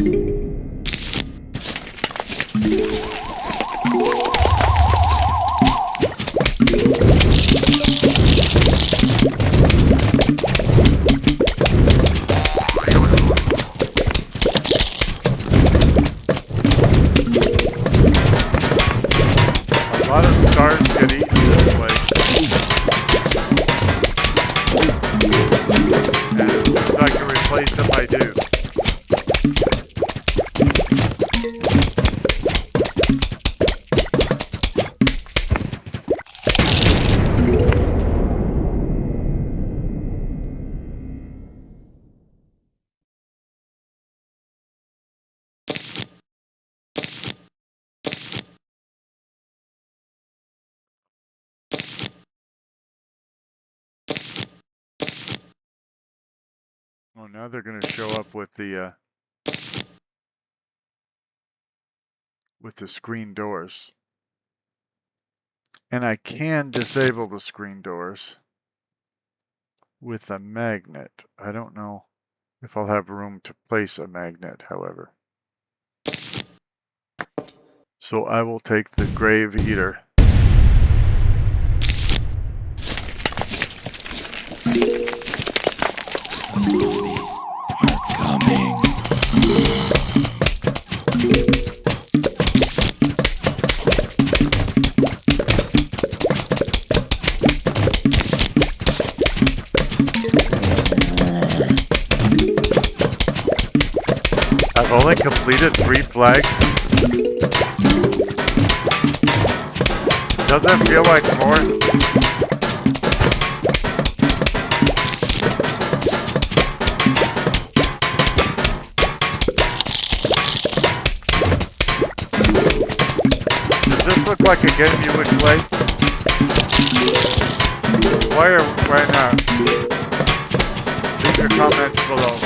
A lot of stars get eaten this way. And if I can replace them, I do. Oh, now they're going to show up with the screen doors. And I can disable the screen doors with a magnet. I don't know if I'll have room to place a magnet, however. So I will take the Grave Eater. Zombies are coming. I have Only completed 3 flags? Does that feel like more? Does this look like a game you would play? Why not? Leave your comments below.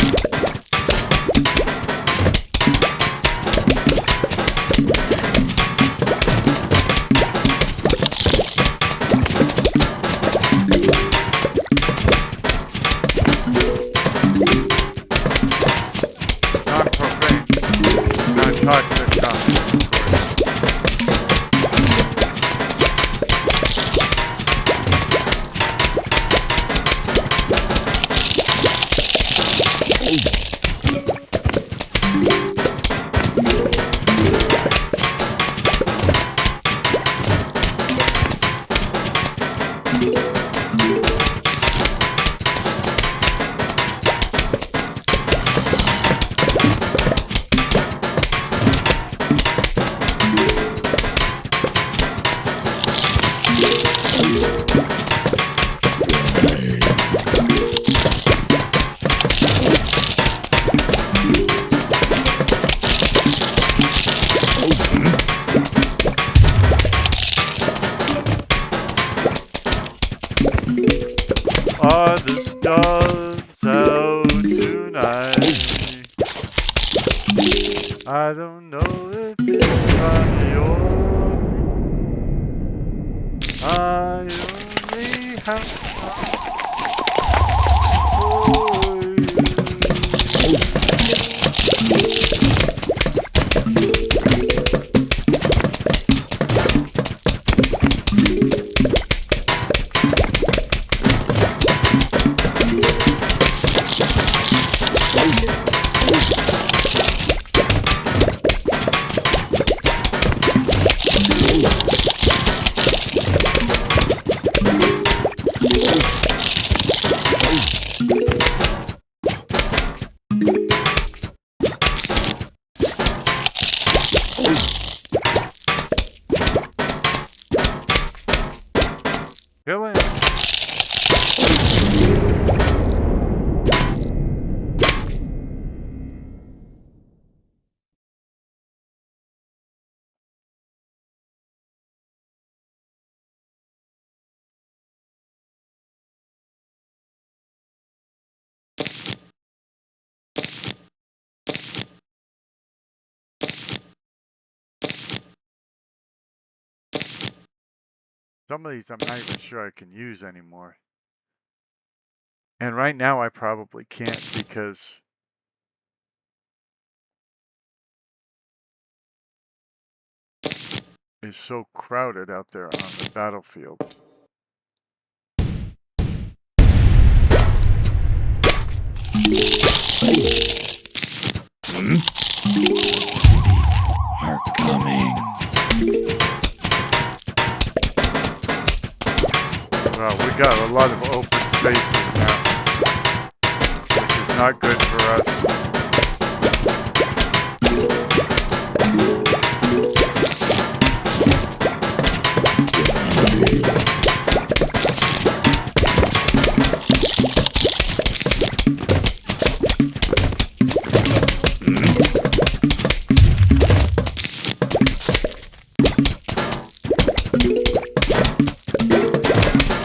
Non-profane, non-toxic comments, of course. This does sound too nice. I don't know if it's on your. I only have for you. Kill him. Some of these I'm not even sure I can use anymore. And right now I probably can't because it's so crowded out there on the battlefield. Are coming. Well, we got a lot of open spaces now, which is not good for us.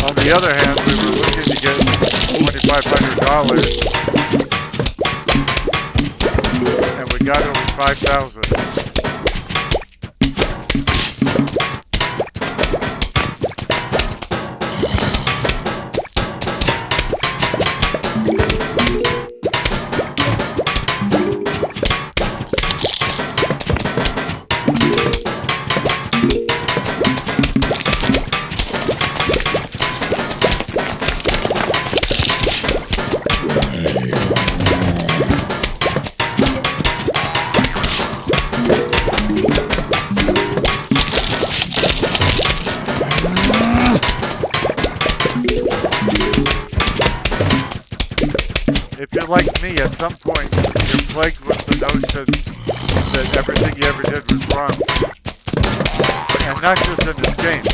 On the other hand, we were looking to get $2,500, and we got over 5,000. if you're like me, at some point, you're plagued with the notion that everything you ever did was wrong. And not just in this game.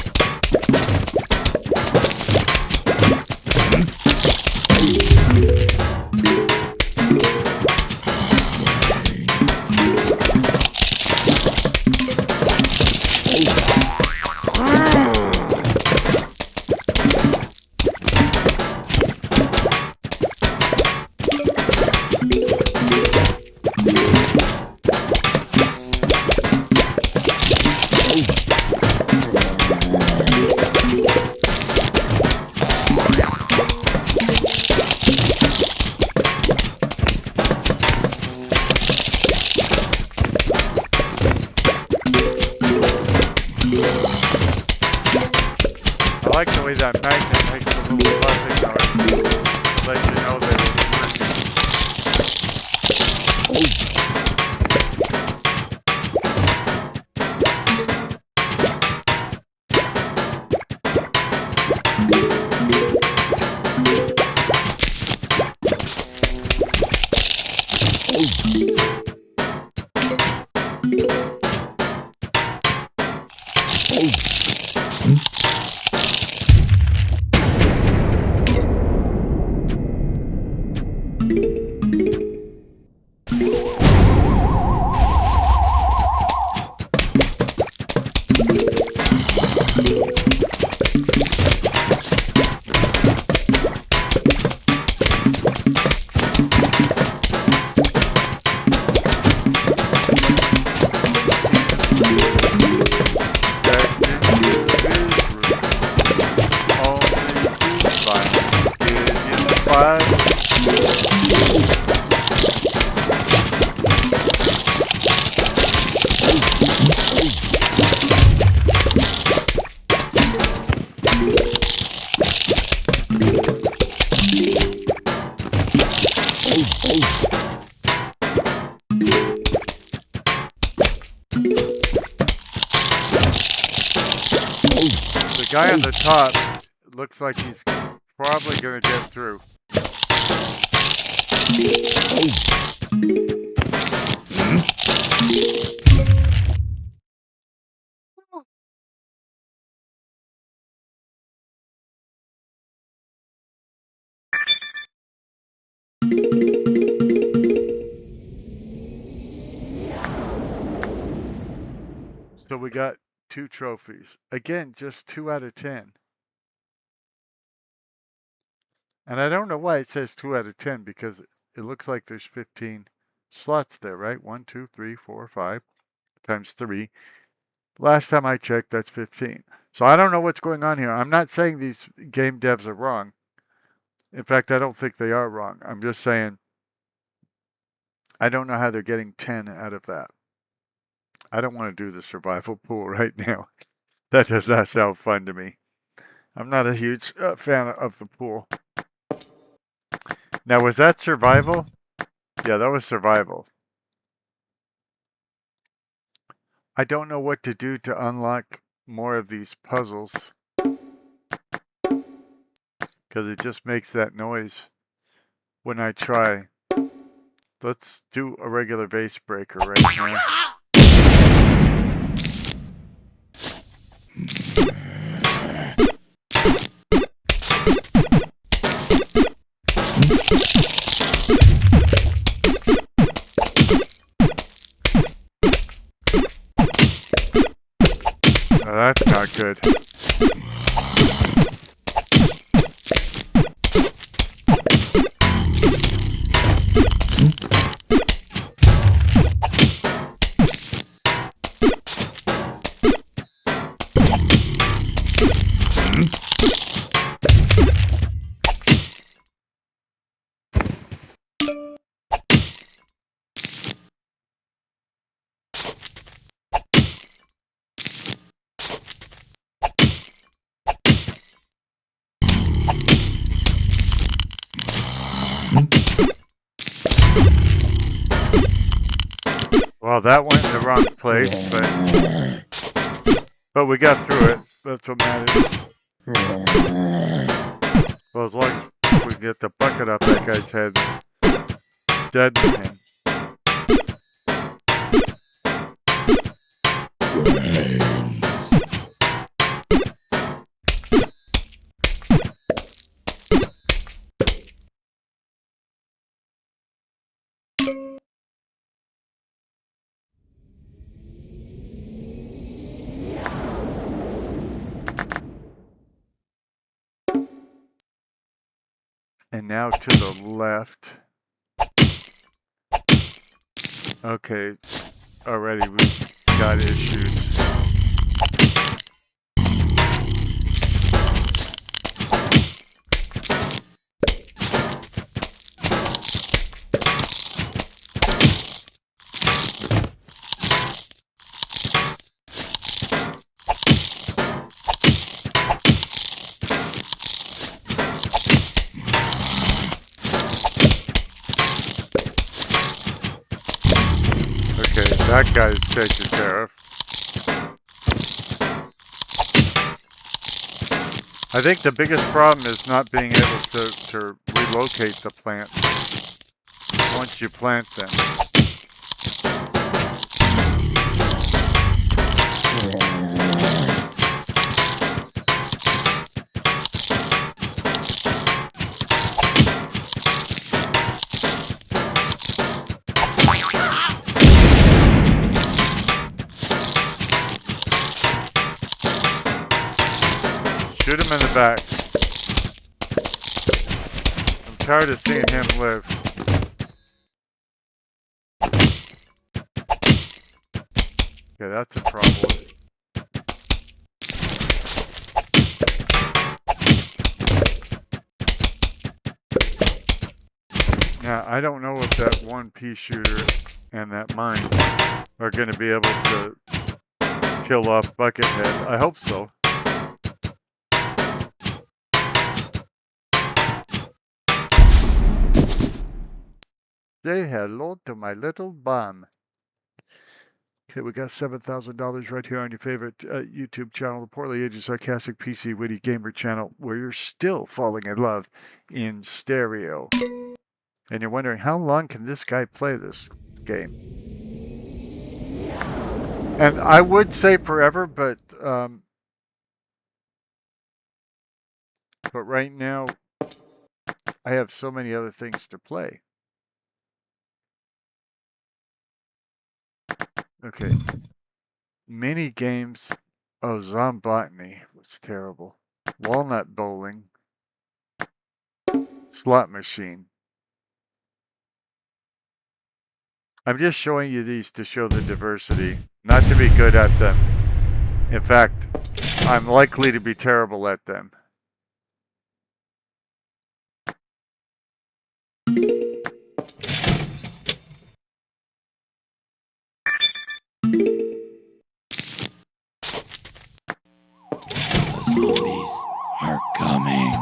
I like the way that magnet makes a little buzzing noise. Let you know that it's the guy on the top looks like he's probably going to get through. So we got 2 trophies. Again, just 2 out of 10. And I don't know why it says 2 out of 10 because it looks like there's 15 slots there, right? 1, 2, 3, 4, 5 times 3. Last time I checked, that's 15. So I don't know what's going on here. I'm not saying these game devs are wrong. In fact, I don't think they are wrong. I'm just saying I don't know how they're getting 10 out of that. I don't want to do the survival pool right now. That does not sound fun to me. I'm not a huge fan of the pool. Now, was that survival? Yeah, that was survival. I don't know what to do to unlock more of these puzzles. Because it just makes that noise when I try. Let's do a regular vase breaker right now. No, that's not good. Well, that went in the wrong place, but we got through it. That's what matters. Well, as long as we can get the bucket up that guy's head, deaden him. Brains. And now to the left. Okay, already we've got issues. Okay, that guy's taken care of. I think the biggest problem is not being able to relocate the plant once you plant them. Shoot him in the back. I'm tired of seeing him live. Okay, that's a problem. Now, I don't know if that one pea shooter and that mine are going to be able to kill off Buckethead. I hope so. Say hello to my little bum. Okay, we got $7,000 right here on your favorite YouTube channel, the Poorly Aged Sarcastic PC Witty Gamer channel, where you're still falling in love in stereo. And you're wondering, how long can this guy play this game? And I would say forever, but right now, I have so many other things to play. Okay. Mini games. Oh, Zombotany was terrible. Walnut bowling. Slot machine. I'm just showing you these to show the diversity, not to be good at them. In fact, I'm likely to be terrible at them. The zombies are coming.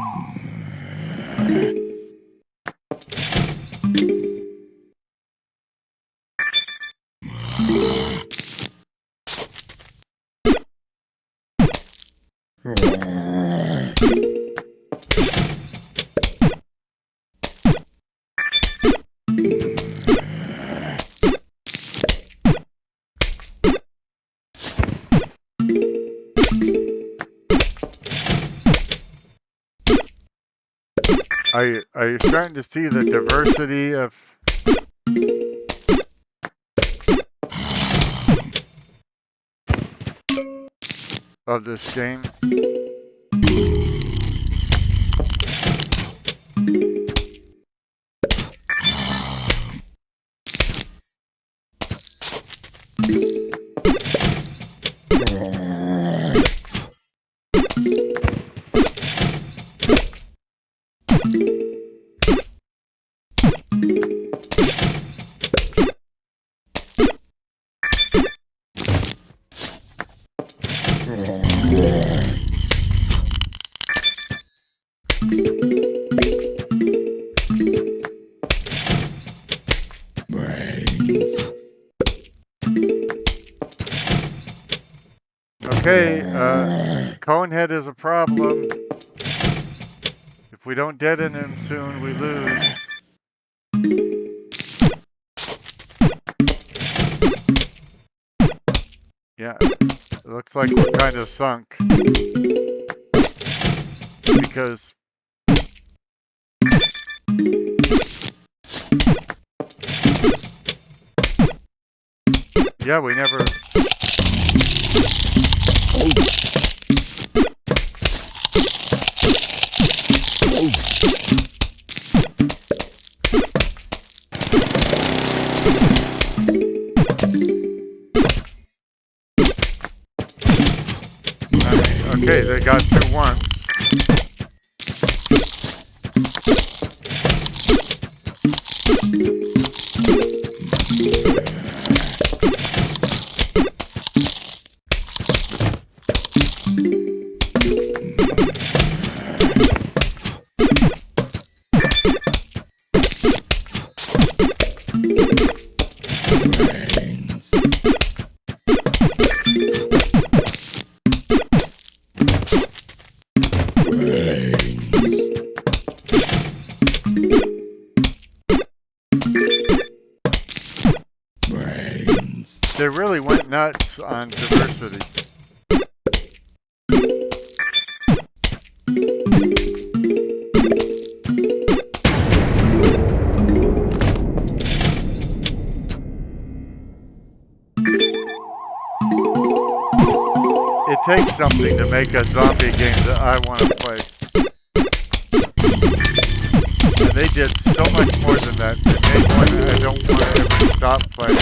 Are you starting to see the diversity of this game? Okay, Conehead is a problem. If we don't deaden him soon, we lose. looks like we're kind of sunk. Because... yeah, we never... Okay, they got through once. They really went nuts on diversity. It takes something to make a zombie game that I want to play. And they did so much more than that. They made one I don't want to ever stop playing.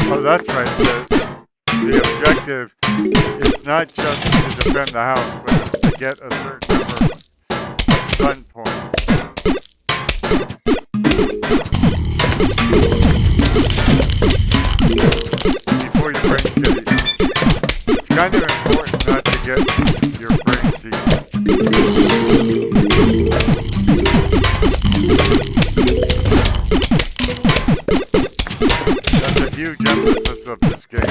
Oh, that's right. The objective is not just to defend the house, but it's to get a certain number of stun points. Before your brain kitty. It's kind of important not to get your brain teeth. That's a huge emphasis of this game.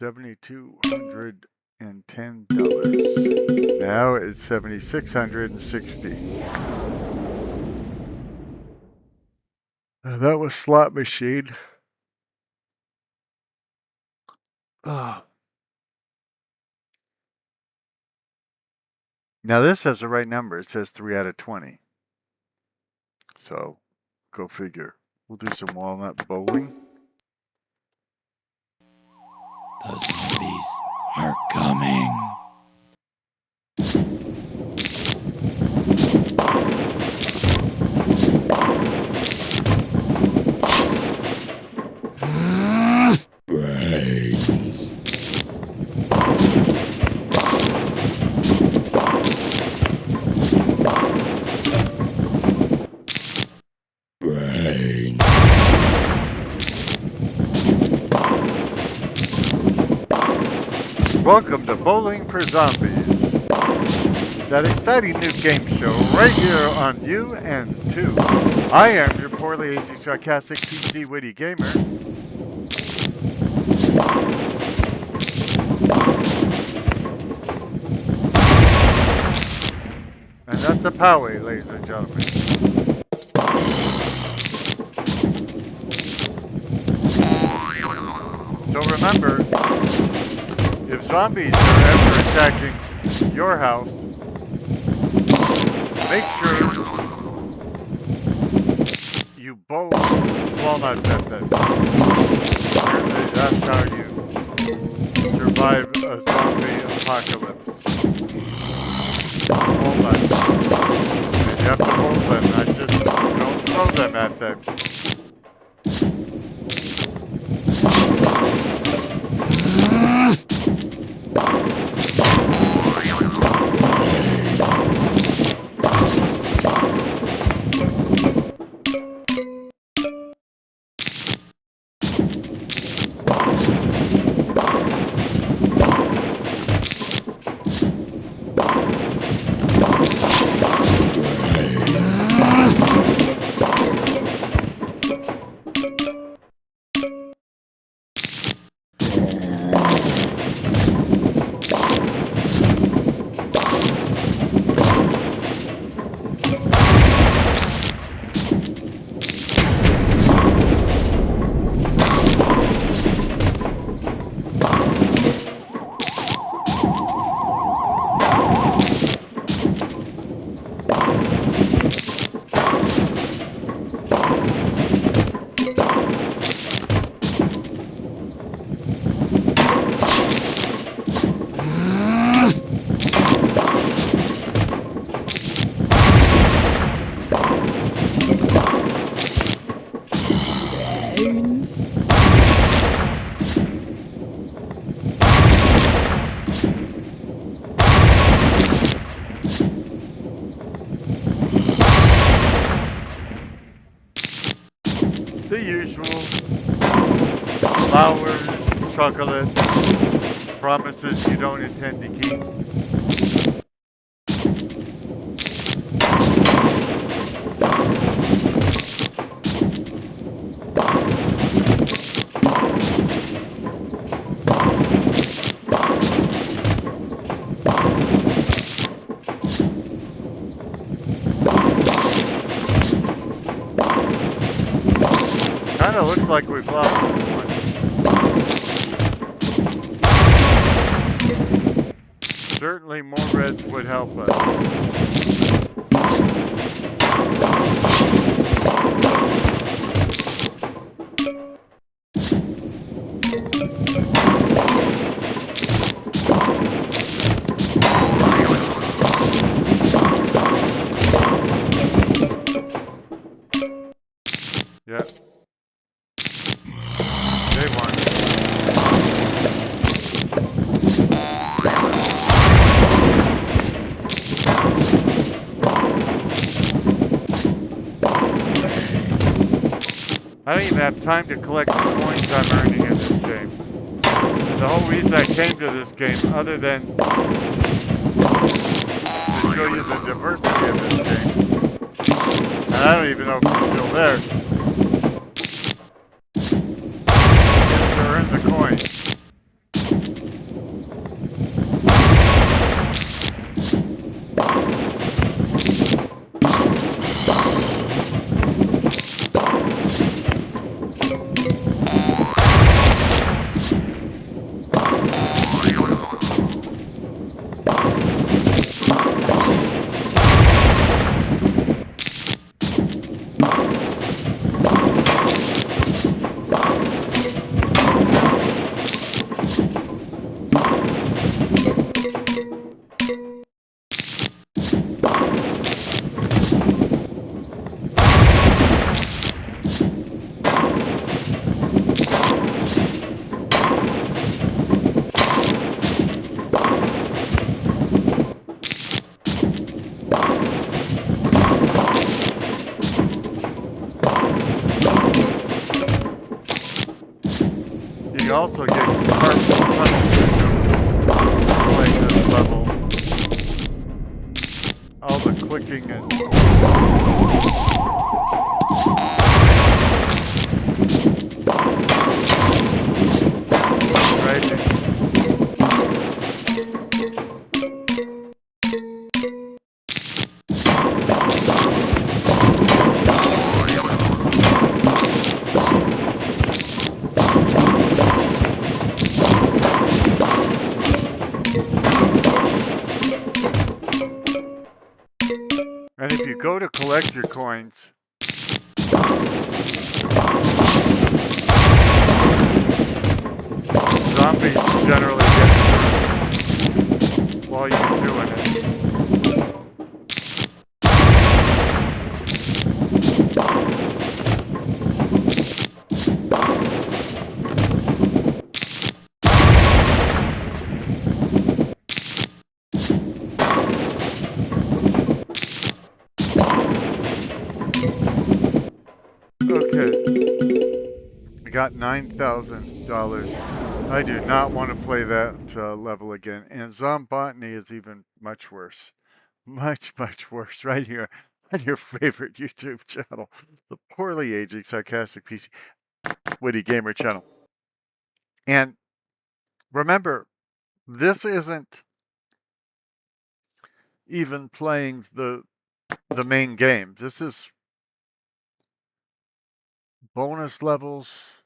$7,210. Now it's $7,660. That was slot machine. Oh. Now this has the right number. It says 3 out of 20. So, go figure. We'll do some walnut bowling. The zombies are coming. Brains. Brains. Welcome to Bowling for Zombies. That exciting new game show right here on UN2. I am your poorly aged sarcastic PC witty gamer. And that's the power, ladies and gentlemen. So remember, if zombies are ever attacking your house, make sure you both walnuts at them. Apparently that's how you survive a zombie apocalypse. Walnuts. And you have to hold them, not just don't throw them at them. The usual. Flowers, chocolate, promises you don't intend to keep. Kinda looks like we've lost this one. Certainly more reds would help us. Yeah. They won. I don't even have time to collect the coins I'm earning in this game. And the whole reason I came to this game, other than to show you the diversity of this game, and I don't even know if it's still there, is to earn the coins. You also get carpal tunnel syndrome playing this level. All the clicking and right. collect your coins. Zombies generally get while you're doing it. Okay. I got $9,000. I do not want to play that level again. And Zombotany is even much worse. Much worse. Right here on your favorite YouTube channel. The poorly aging Sarcastic PC Witty Gamer channel. And remember, this isn't even playing the main game. This is bonus levels,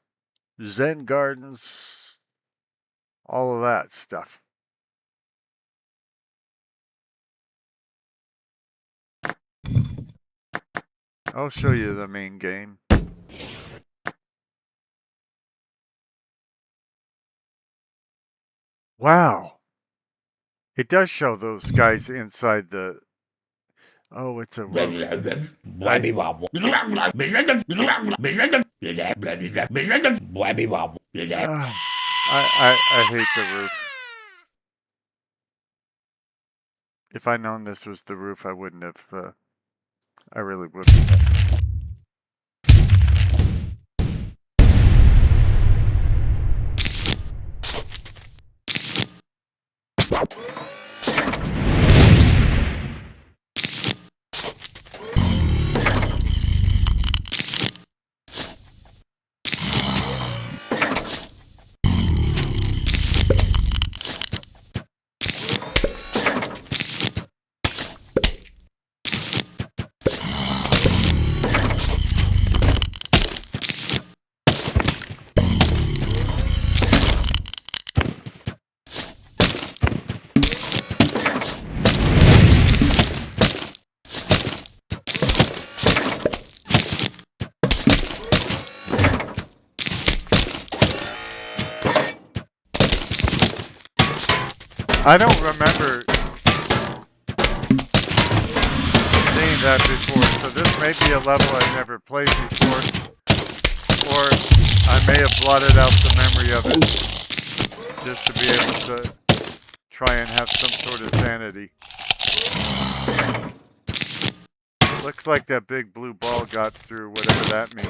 Zen Gardens, all of that stuff. I'll show you the main game. Wow. It does show those guys inside the... Oh, it's a roof. I hate the roof. If I'd known this was the roof, I wouldn't have... I really wouldn't have. I don't remember seeing that before, so this may be a level I've never played before, or I may have blotted out the memory of it just to be able to try and have some sort of sanity. Looks like that big blue ball got through, whatever that means.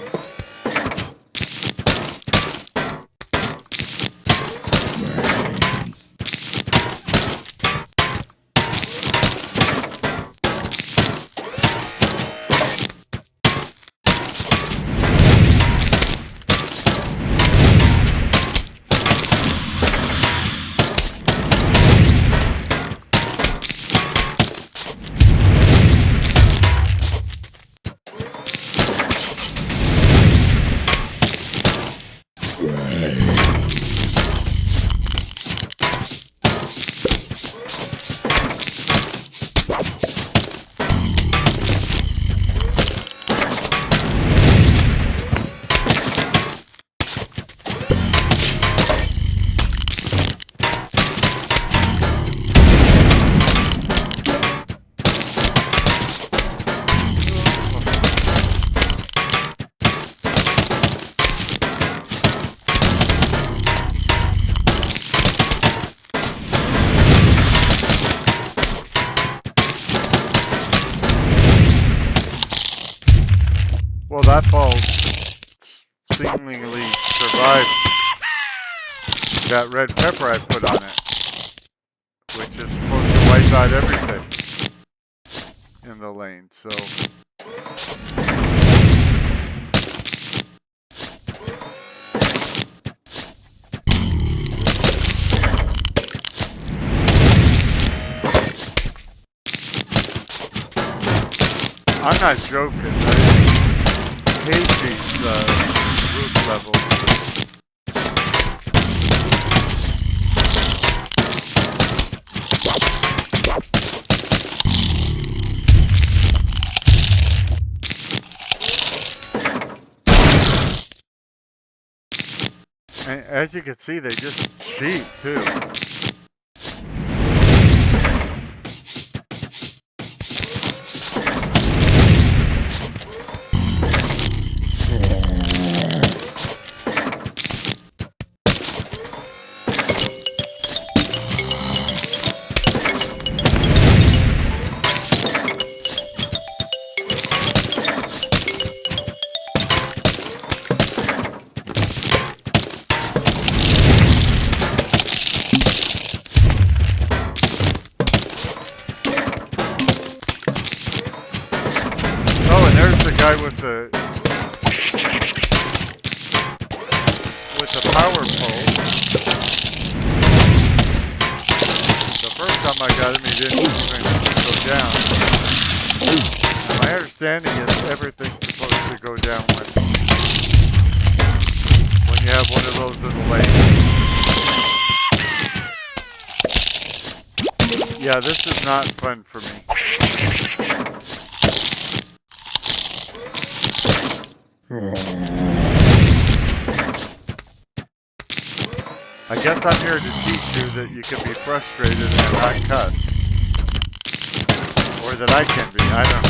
Well, that ball seemingly survived that red pepper I put on it, which is supposed to wipe out everything in the lane, so... I'm not joking. I hate these roof levels. And as you can see, they just cheat too. Oh, and there's the guy with the power pole. The first time I got him, he didn't even go down. My understanding is everything's supposed to go down when you have one of those in the lake. Yeah, this is not fun for me. I guess I'm here to teach you that you can be frustrated and not cuss. Or that I can be, I don't know.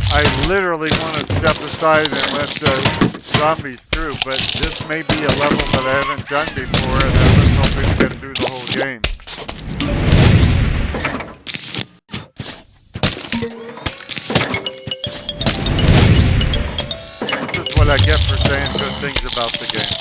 I literally want to step aside and let the zombies through, but this may be a level that I haven't done before, and I was hoping to get through the whole game. This is what I get for saying good things about the game.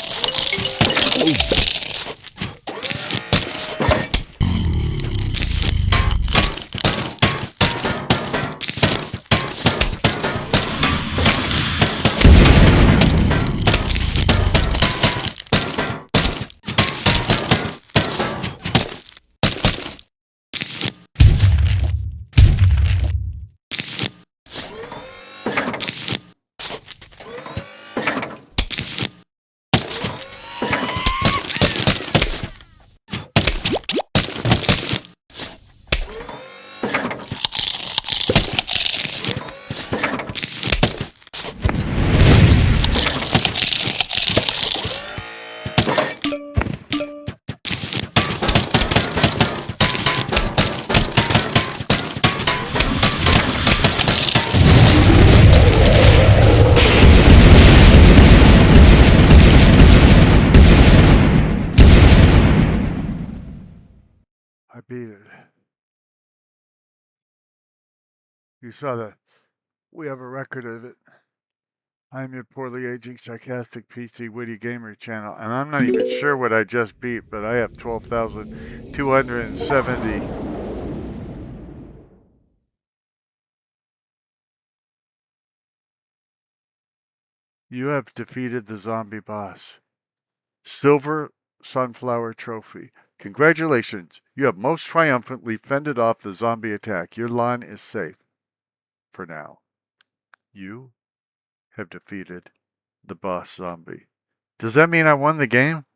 I beat it. You saw that. We have a record of it. I'm your poorly aging, sarcastic, PC, witty gamer channel, and I'm not even sure what I just beat, but I have 12,270. You have defeated the zombie boss. Silver Sunflower Trophy. Congratulations, you have most triumphantly fended off the zombie attack. Your lawn is safe. For now. You have defeated the boss zombie. Does that mean I won the game?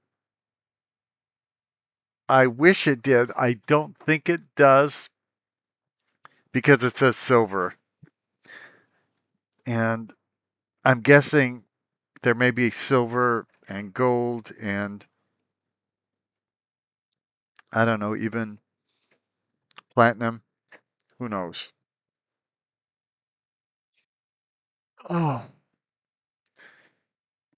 I wish it did. I don't think it does because it says silver. And I'm guessing there may be silver and gold and I don't know, even platinum. Who knows? Oh,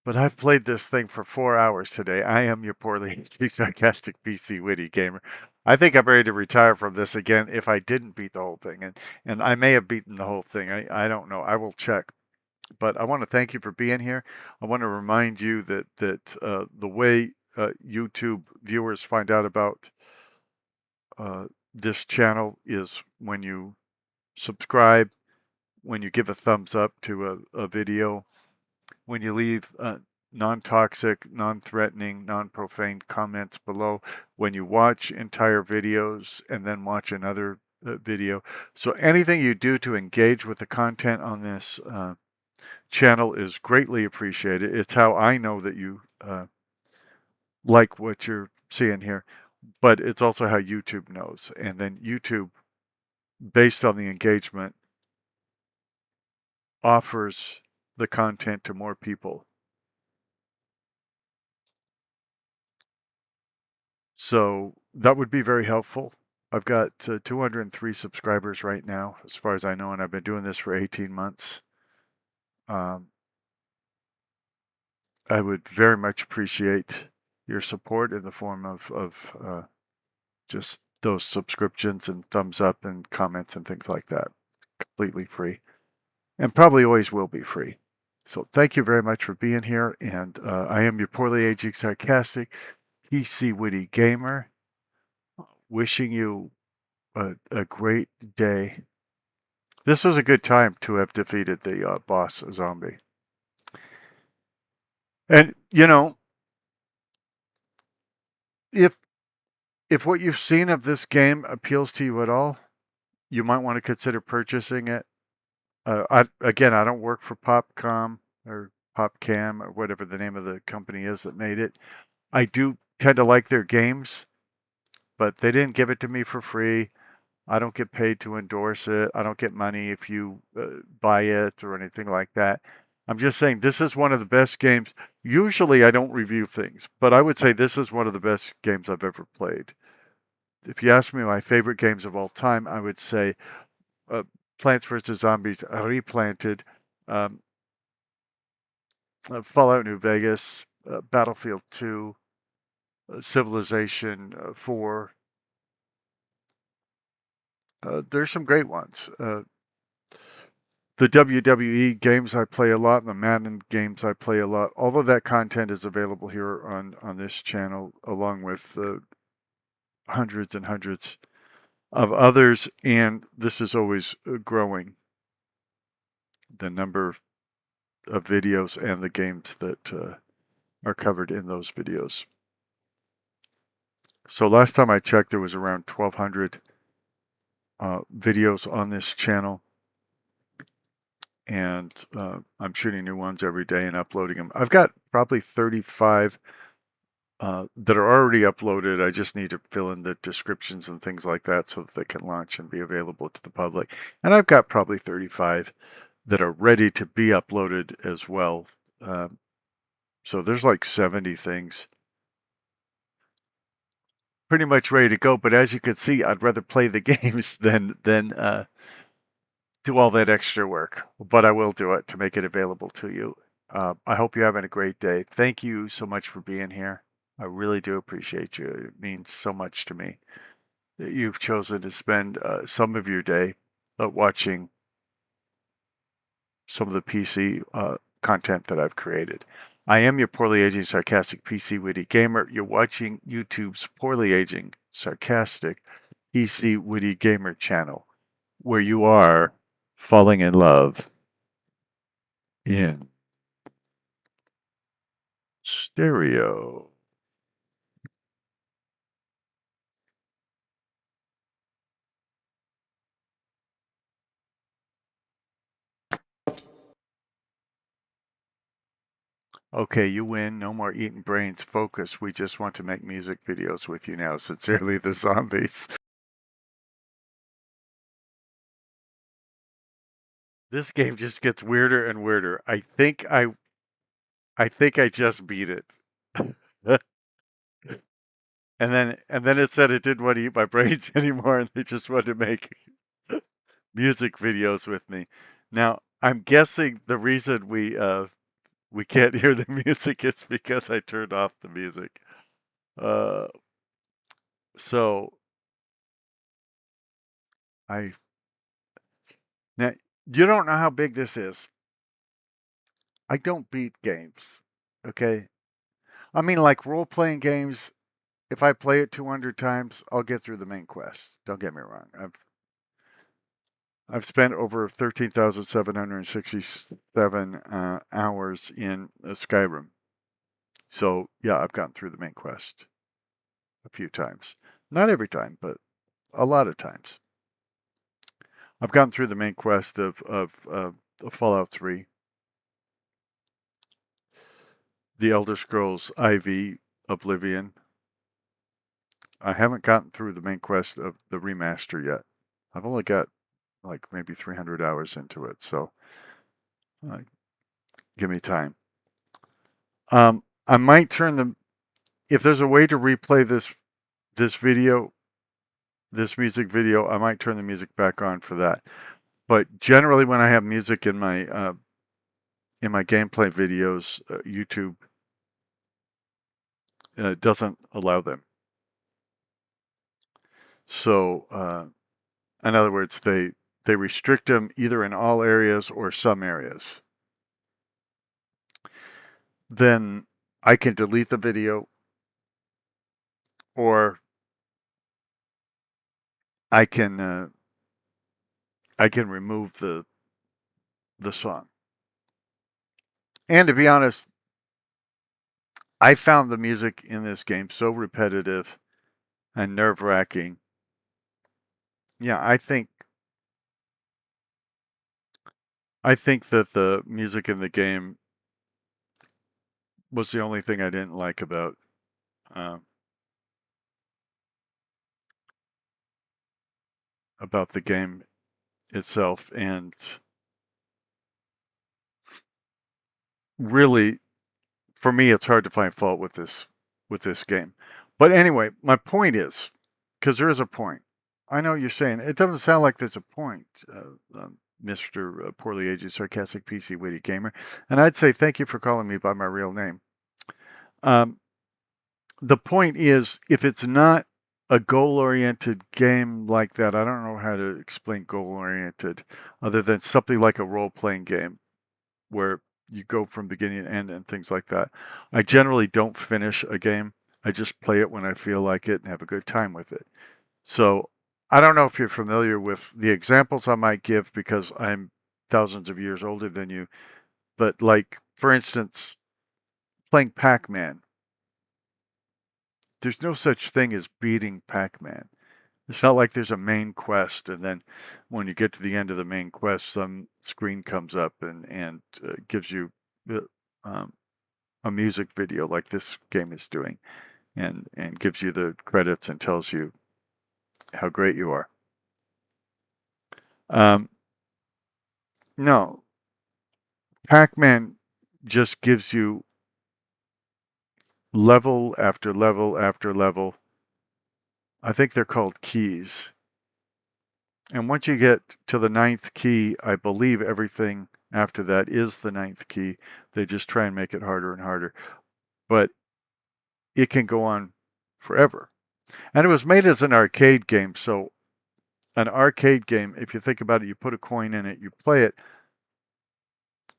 but I've played this thing for 4 hours today. I am your poorly sarcastic PC witty gamer. I think I'm ready to retire from this again if I didn't beat the whole thing. And I may have beaten the whole thing. I don't know. I will check. But I want to thank you for being here. I want to remind you that the way YouTube viewers find out about this channel is when you subscribe, when you give a thumbs up to a video, when you leave non-toxic, non-threatening, non-profane comments below, when you watch entire videos and then watch another video. So anything you do to engage with the content on this channel is greatly appreciated. It's how I know that you like what you're seeing here, but it's also how YouTube knows. And then YouTube, based on the engagement, offers the content to more people. So that would be very helpful. I've got 203 subscribers right now, as far as I know, and I've been doing this for 18 months. Um, I would very much appreciate your support in the form of just those subscriptions and thumbs up and comments and things like that. Completely free. And probably always will be free. So thank you very much for being here. And I am your poorly aging sarcastic PC witty gamer. Wishing you a great day. This was a good time to have defeated the boss zombie. And you know, if if what you've seen of this game appeals to you at all, you might want to consider purchasing it. I don't work for Popcom or Popcam or whatever the name of the company is that made it. I do tend to like their games, but they didn't give it to me for free. I don't get paid to endorse it. I don't get money if you buy it or anything like that. I'm just saying this is one of the best games. Usually I don't review things, but I would say this is one of the best games I've ever played. If you ask me my favorite games of all time, I would say uh, Plants vs. Zombies Replanted, um, Fallout New Vegas, Battlefield 2, Civilization 4. There's some great ones. The WWE games I play a lot, and the Madden games I play a lot. All of that content is available here on this channel, along with hundreds and hundreds of others. And this is always growing. The number of videos and the games that are covered in those videos. So last time I checked, there was around 1,200 videos on this channel. And I'm shooting new ones every day and uploading them. I've got probably 35 that are already uploaded. I just need to fill in the descriptions and things like that so that they can launch and be available to the public. And I've got probably 35 that are ready to be uploaded as well. So there's like 70 things pretty much ready to go. But as you can see, I'd rather play the games than do all that extra work. But I will do it to make it available to you. I hope you're having a great day. Thank you so much for being here. I really do appreciate you. It means so much to me that you've chosen to spend some of your day watching some of the PC content that I've created. I am your poorly aging sarcastic PC witty gamer. You're watching YouTube's poorly aging sarcastic PC witty gamer channel, where you are falling in love in stereo. Okay, you win. No more eating brains. Focus. We just want to make music videos with you now. Sincerely, the Zombies. This game just gets weirder and weirder. I think I just beat it. And then it said it didn't want to eat my brains anymore, and they just wanted to make music videos with me. Now, I'm guessing the reason we can't hear the music is because I turned off the music. Uh, so I now you don't know how big this is. I don't beat games. Okay? I mean, like role-playing games, if I play it 200 times, I'll get through the main quest. Don't get me wrong. I've spent over 13,767 hours in Skyrim. So, yeah, I've gotten through the main quest a few times. Not every time, but a lot of times. I've gotten through the main quest of Fallout 3, The Elder Scrolls IV, Oblivion. I haven't gotten through the main quest of the remaster yet. I've only got like maybe 300 hours into it, so uh, give me time. I might turn the if there's a way to replay this video, this music video, I might turn the music back on for that. But generally, when I have music in my gameplay videos, YouTube doesn't allow them. So, in other words, they restrict them either in all areas or some areas. Then I can delete the video, or I can remove the song. And to be honest, I found the music in this game so repetitive and nerve-wracking. Yeah, I think that the music in the game was the only thing I didn't like uh, about the game itself, and really, for me, it's hard to find fault with this game. But anyway, my point is, because there is a point. I know you're saying it doesn't sound like there's a point, Mr. Poorly Aged Sarcastic PC Witty Gamer, and I'd say thank you for calling me by my real name. Um, the point is, if it's not a goal-oriented game like that, I don't know how to explain goal-oriented, other than something like a role-playing game where you go from beginning to end and things like that. I generally don't finish a game. I just play it when I feel like it and have a good time with it. So I don't know if you're familiar with the examples I might give because I'm thousands of years older than you, but like, for instance, playing Pac-Man. There's no such thing as beating Pac-Man. It's not like there's a main quest, and then when you get to the end of the main quest, some screen comes up and gives you um, a music video like this game is doing, and gives you the credits and tells you how great you are. Um, no, Pac-Man just gives you level after level after level. I think they're called keys. And once you get to the ninth key, I believe everything after that is the ninth key. They just try and make it harder and harder. But it can go on forever. And it was made as an arcade game. So, an arcade game, if you think about it, you put a coin in it, you play it.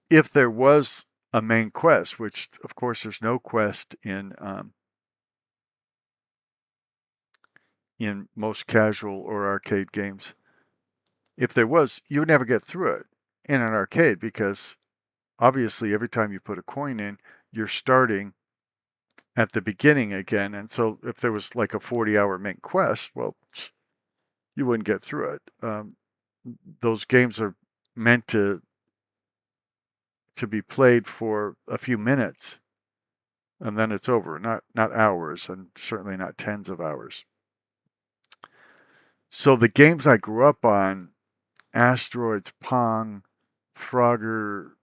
If there was a main quest, which of course there's no quest in most casual or arcade games. If there was, you would never get through it in an arcade because obviously every time you put a coin in, you're starting at the beginning again. And so if there was like a 40-hour main quest, well, you wouldn't get through it. Those games are meant to be played for a few minutes and then it's over. Not hours, and certainly not tens of hours. So the games I grew up on, Asteroids, Pong, Frogger,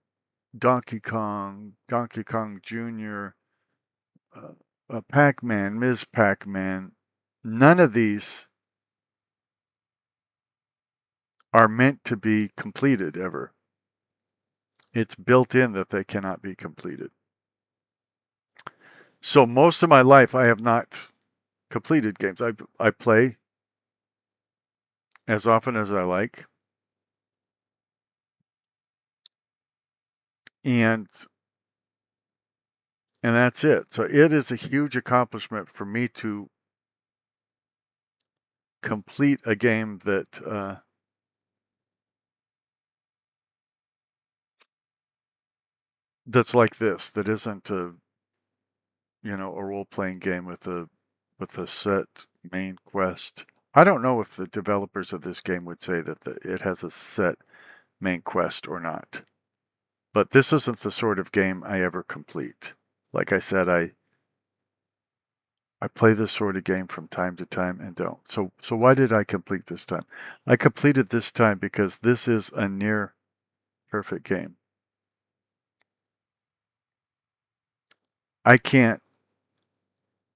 Donkey Kong Jr., Pac-Man, Ms. Pac-Man, none of these are meant to be completed ever. It's built in that they cannot be completed. So most of my life I have not completed games. I play as often as I like. And that's it. So it is a huge accomplishment for me to complete a game that that's like this, that isn't a role-playing game with a set main quest. I don't know if the developers of this game would say that it has a set main quest or not. But this isn't the sort of game I ever complete. Like I said, I play this sort of game from time to time and don't. So why did I complete this time? I completed this time because this is a near perfect game. I can't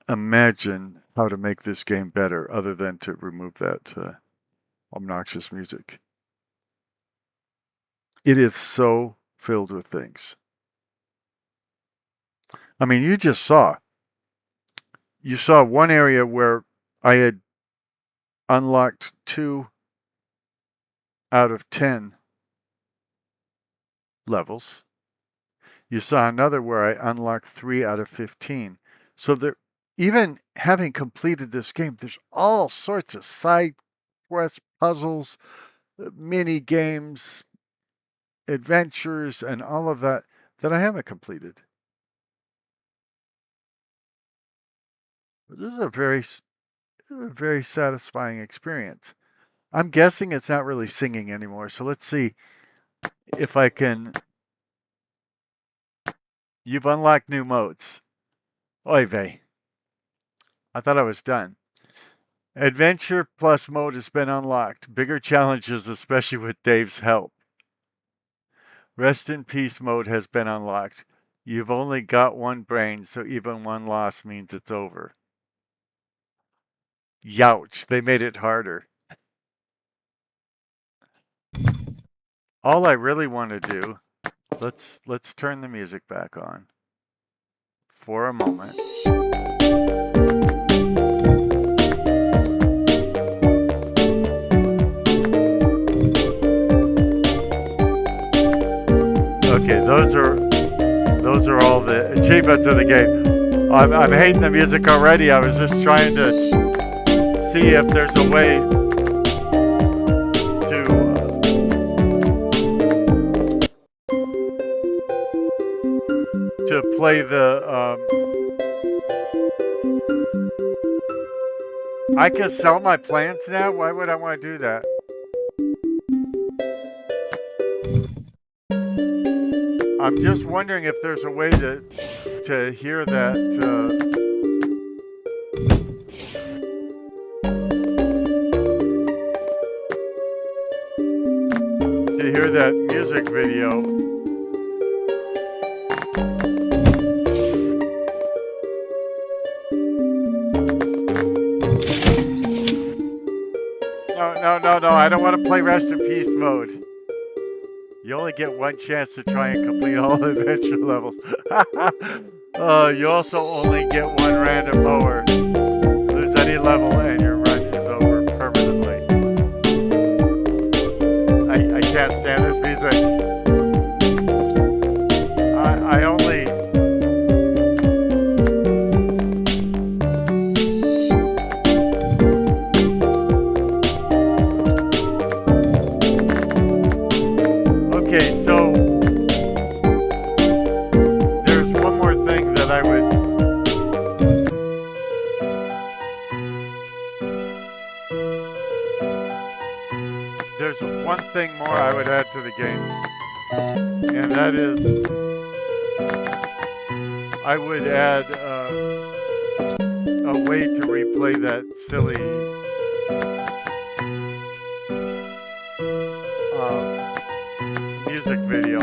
imagine how to make this game better other than to remove that obnoxious music. It is so filled with things. I mean, you saw one area where I had unlocked 2 out of 10 levels. You saw another where I unlocked 3 out of 15. So there, even having completed this game, there's all sorts of side quest puzzles, mini games, adventures, and all of that I haven't completed. This is a very satisfying experience. I'm guessing it's not really singing anymore, so let's see if I can. You've unlocked new modes. Oy vey. I thought I was done. Adventure Plus mode has been unlocked. Bigger challenges, especially with Dave's help. Rest in Peace mode has been unlocked. You've only got one brain, so even one loss means it's over. Youch, they made it harder. All I really want to do, let's turn the music back on for a moment. Okay, those are all the achievements of the game. I'm hating the music already. I was just trying to see if there's a way to play the. I can sell my plants now. Why would I want to do that? I'm just wondering if there's a way to hear that. To hear that music video. No, I don't want to play Rest in Peace mode. You only get one chance to try and complete all the adventure levels. You also only get one random mower. Lose any level and your run is over permanently. I can't stand this music. I only... thing more I would add to the game, and that is I would add a way to replay that silly music video,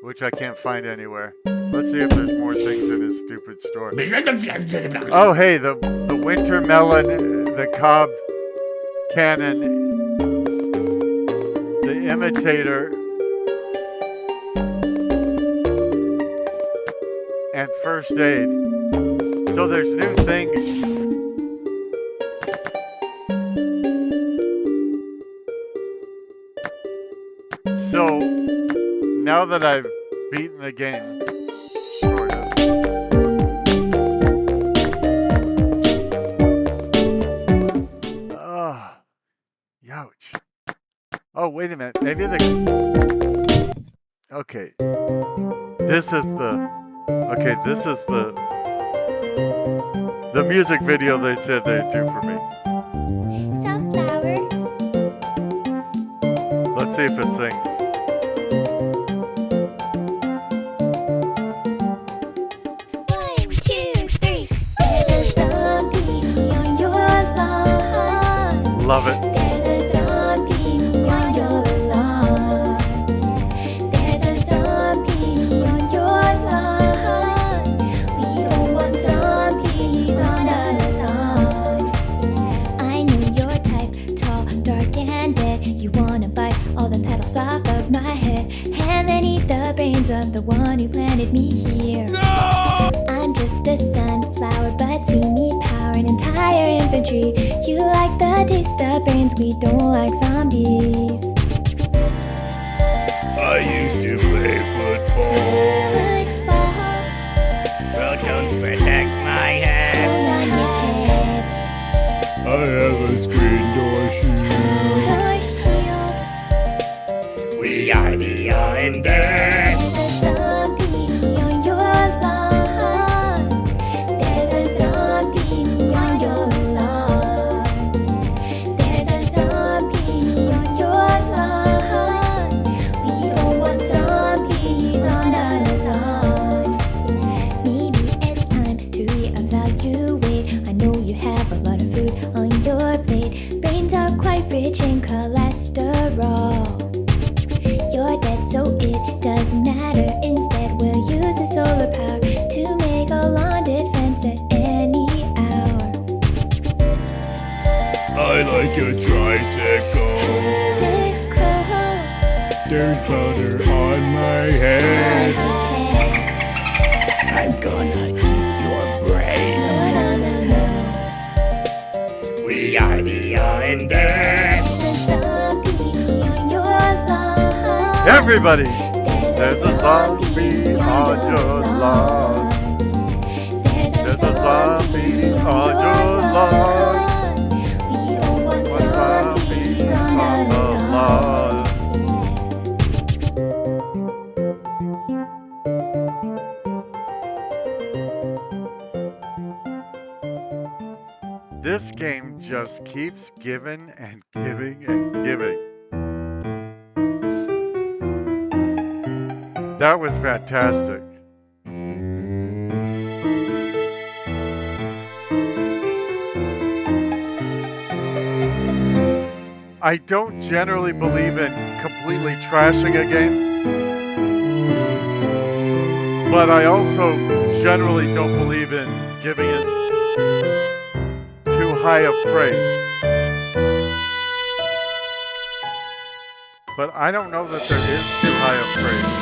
which I can't find anywhere. Let's see if there's more things in his stupid store. Oh, hey, the winter melon, the cob cannon, the imitator, and first aid. So there's new things. So now that I've beaten the game, sort of. Youch. Oh, wait a minute. Maybe okay. This is the music video they said they'd do for me. Sunflower. Let's see if it sings. 1, 2, 3. There's a zombie on your lawn. Love it. There's a zombie on your lawn. There's a zombie on your lawn. We don't want zombies on our lawn. I know your type, tall, dark, and dead. You wanna bite all the petals off of my head, and then eat the brains of the one who planted me here. No! I'm just a sunflower, but see me power an entire infantry. You like the taste of brains, we don't like zombies. I used to play football. Football, Protons protect my head. on his head, I have a screen door your shield. We are the undead. There's a zombie on your lawn. There's a zombie on your lawn. There's a zombie on your lawn. We don't want zombies on our lawn. Maybe it's time to reevaluate. I know you have a lot of food on your plate. Brains are quite rich in cholesterol. You're dead, so it doesn't matter. Instead, we'll use the solar power to make a lawn defense at any hour. I like your tricycle. There's powder on my head. I'm gonna eat your brain. We are the undead. Everybody, there's a zombie on your lawn. There's a zombie on your lawn. We don't want What zombies on the lawn? This game just keeps giving and giving and giving. That was fantastic. I don't generally believe in completely trashing a game, but I also generally don't believe in giving it too high of praise. But I don't know that there is too high of praise.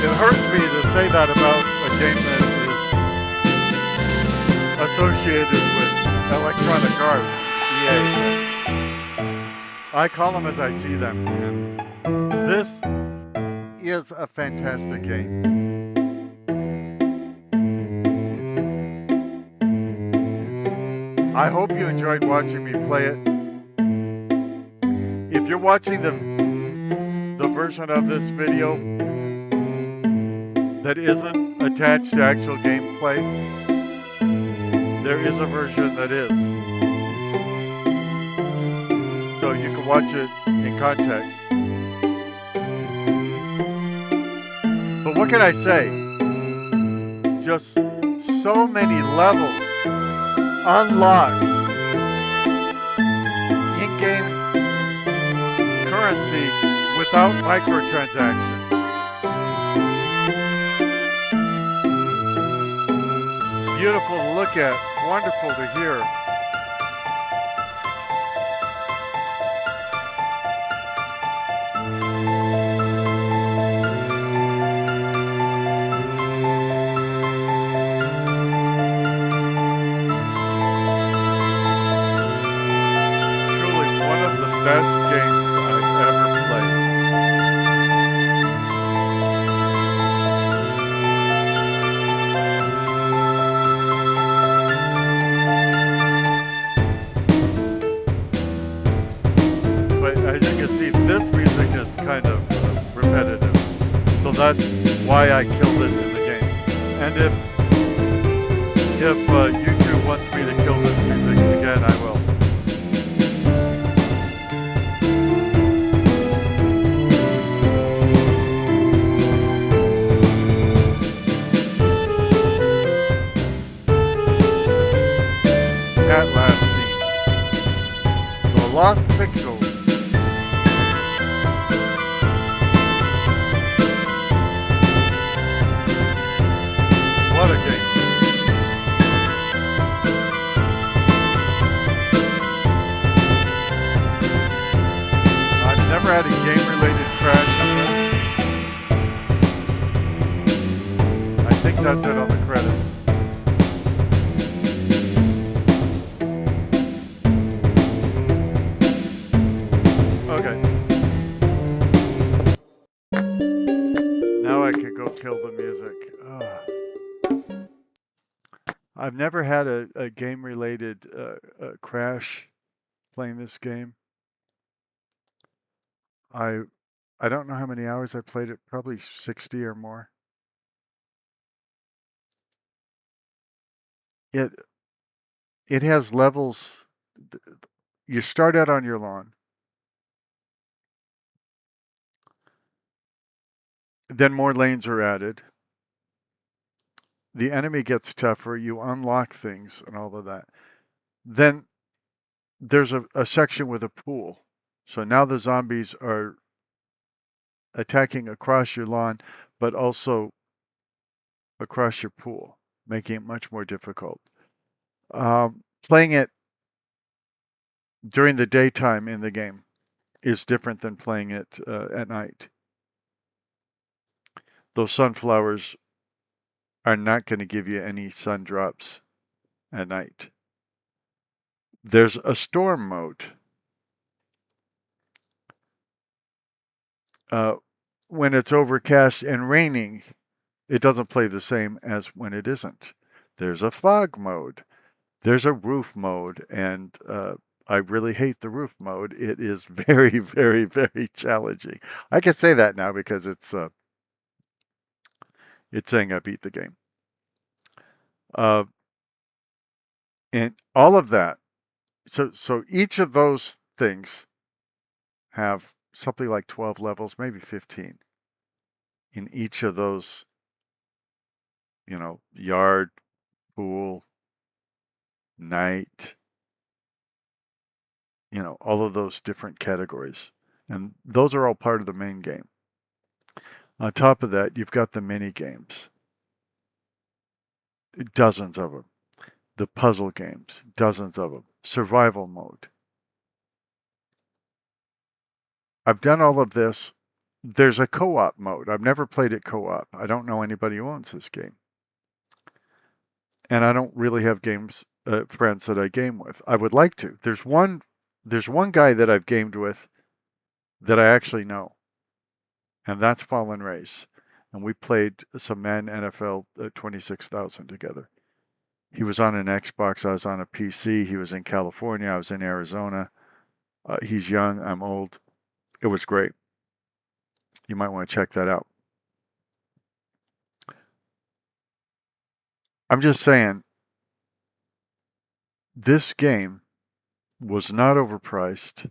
It hurts me to say that about a game that is associated with Electronic Arts, EA. I call them as I see them. And this is a fantastic game. I hope you enjoyed watching me play it. If you're watching the version of this video that isn't attached to actual gameplay, there is a version that is. watch it in context. But what can I say? Just so many levels, unlocks, in-game currency without microtransactions. Beautiful to look at, wonderful to hear. Truly one of the best games I've ever played. But as you can see, this music is kind of repetitive. So that's why I killed it in the game. And if YouTube wants me to kill this music again, I will. At last seen. The Lost Pixels. What a game. I've never had a game-related crash in this. I think that's it on the credits. Okay. Now I can go kill the music. I've never had a game-related crash playing this game. I don't know how many hours I played it, probably 60 or more. It has levels. You start out on your lawn. Then more lanes are added. The enemy gets tougher. You unlock things and all of that. Then there's a section with a pool. So now the zombies are attacking across your lawn, but also across your pool, making it much more difficult. Playing it during the daytime in the game is different than playing it at night. Those sunflowers are not going to give you any sun drops at night. There's a storm mode. When it's overcast and raining, it doesn't play the same as when it isn't. There's a fog mode. There's a roof mode, and I really hate the roof mode. It is very, very, very challenging. I can say that now because it's saying I beat the game. And all of that. So each of those things have something like 12 levels, maybe 15 in each of those, yard, pool, night, all of those different categories. And those are all part of the main game. On top of that, you've got the mini games. Dozens of them. The puzzle games, dozens of them. Survival mode. I've done all of this. There's a co-op mode. I've never played it co-op. I don't know anybody who owns this game. And I don't really have friends that I game with. I would like to. There's one guy that I've gamed with that I actually know. And that's Fallen Race. And we played some Madden NFL 26,000 together. He was on an Xbox, I was on a PC. He was in California, I was in Arizona. He's young, I'm old. It was great. You might want to check that out. I'm just saying, this game was not overpriced.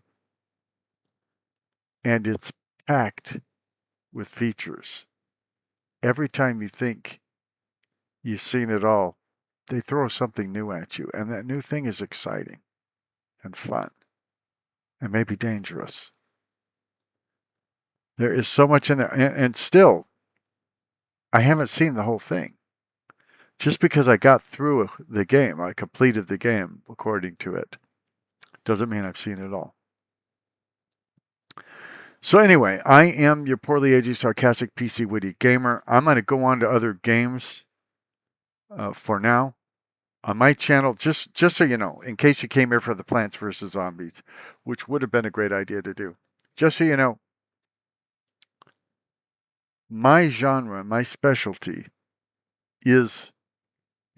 and it's packed with features. Every time you think you've seen it all, they throw something new at you, and that new thing is exciting and fun and maybe dangerous. There is so much in there, and still, I haven't seen the whole thing. Just because I got through the game, I completed the game according to it, doesn't mean I've seen it all. So anyway, I am your poorly aged, sarcastic, PC, witty gamer. I'm going to go on to other games for now. On my channel, just so you know, in case you came here for the Plants vs. Zombies, which would have been a great idea to do. Just so you know, my genre, my specialty is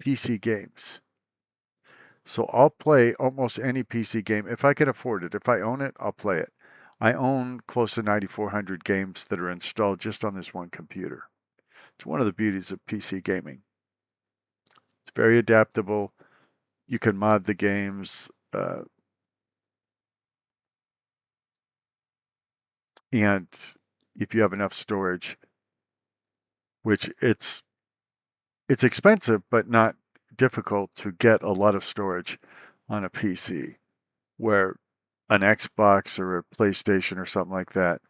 PC games. So I'll play almost any PC game if I can afford it. If I own it, I'll play it. I own close to 9,400 games that are installed just on this one computer. It's one of the beauties of PC gaming. It's very adaptable. You can mod the games. And if you have enough storage, which it's expensive, but not difficult to get a lot of storage on a PC, where an Xbox or a PlayStation or something like that,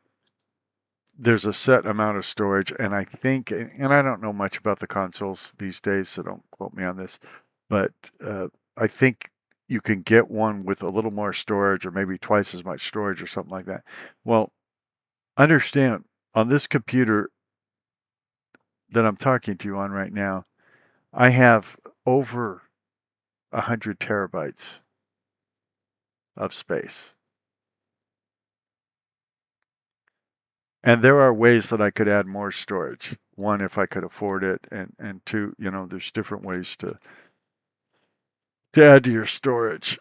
there's a set amount of storage. And I think, and I don't know much about the consoles these days, so don't quote me on this, but I think you can get one with a little more storage or maybe twice as much storage or something like that. Well, understand, on this computer that I'm talking to you on right now, I have over 100 terabytes of space. And there are ways that I could add more storage. One, if I could afford it, and two, there's different ways to add to your storage.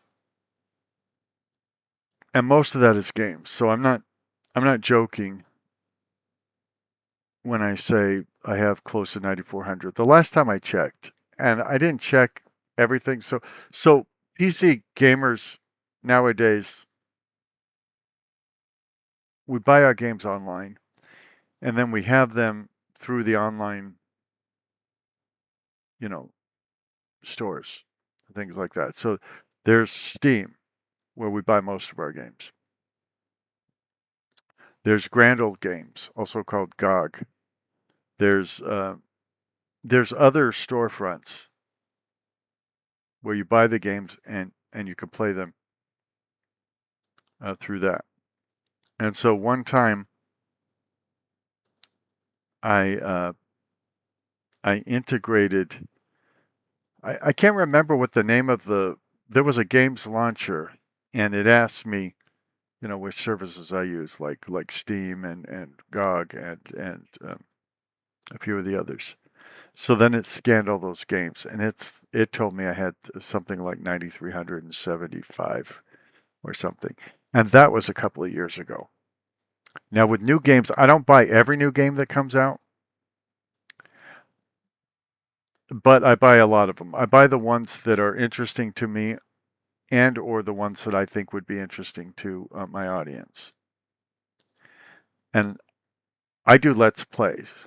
And most of that is games. So I'm not joking when I say I have close to 9,400. The last time I checked, and I didn't check everything. So PC gamers nowadays, we buy our games online, and then we have them through the online, stores, things like that. So there's Steam, where we buy most of our games. There's Grand Old Games, also called GOG. There's other storefronts where you buy the games and you can play them through that. And so one time, I integrated. I can't remember what the name of there was a games launcher, and it asked me, which services I use, like Steam and GOG and a few of the others. So then it scanned all those games, and it told me I had something like 9,375 or something, and that was a couple of years ago. Now with new games, I don't buy every new game that comes out, but I buy a lot of them. I buy the ones that are interesting to me, and or the ones that I think would be interesting to my audience. And I do Let's Plays.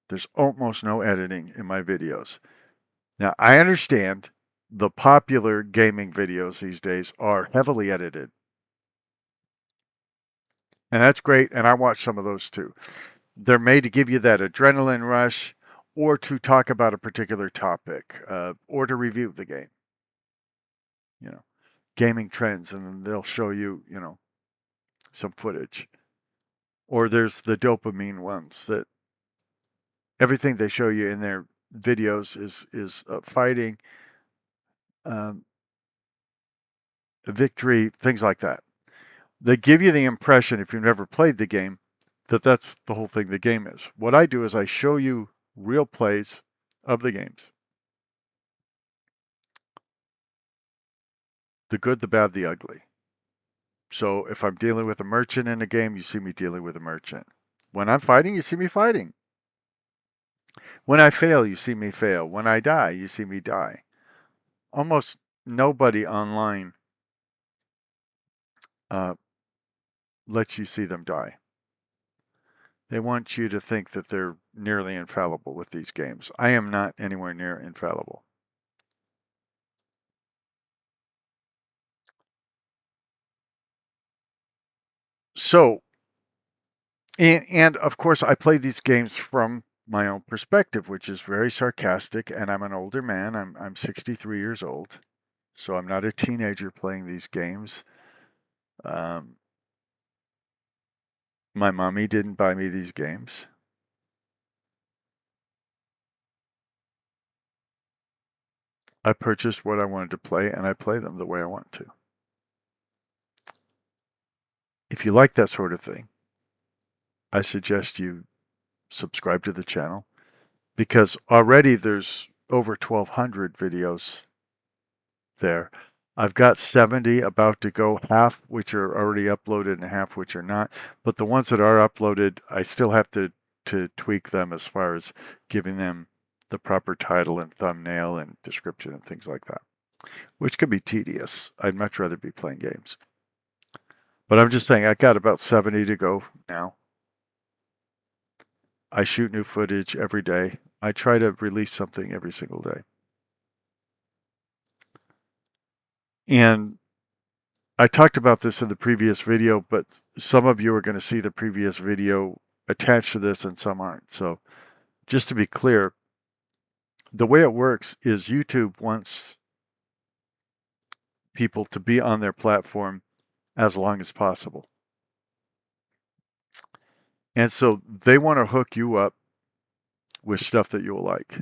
There's almost no editing in my videos. Now, I understand the popular gaming videos these days are heavily edited. And that's great, and I watch some of those too. They're made to give you that adrenaline rush, or to talk about a particular topic, or to review the game. Gaming trends, and then they'll show you, some footage. Or there's the dopamine ones that everything they show you in their videos is fighting, victory, things like that. They give you the impression, if you've never played the game, that that's the whole thing the game is. What I do is I show you real plays of the games. The good, the bad, the ugly. So if I'm dealing with a merchant in a game, you see me dealing with a merchant. When I'm fighting, you see me fighting. When I fail, you see me fail. When I die, you see me die. Almost nobody online lets you see them die. They want you to think that they're nearly infallible with these games. I am not anywhere near infallible. So, and of course, I play these games from my own perspective, which is very sarcastic, and I'm an older man. I'm 63 years old, so I'm not a teenager playing these games. My mommy didn't buy me these games. I purchased what I wanted to play, and I play them the way I want to. If you like that sort of thing, I suggest you subscribe to the channel, because already there's over 1,200 videos there. I've got 70 about to go, half which are already uploaded and half which are not. But the ones that are uploaded, I still have to tweak them as far as giving them the proper title and thumbnail and description and things like that, which can be tedious. I'd much rather be playing games. But I'm just saying, I got about 70 to go now. I shoot new footage every day. I try to release something every single day. And I talked about this in the previous video, but some of you are going to see the previous video attached to this and some aren't. So just to be clear, the way it works is YouTube wants people to be on their platform as long as possible. And so they want to hook you up with stuff that you'll like.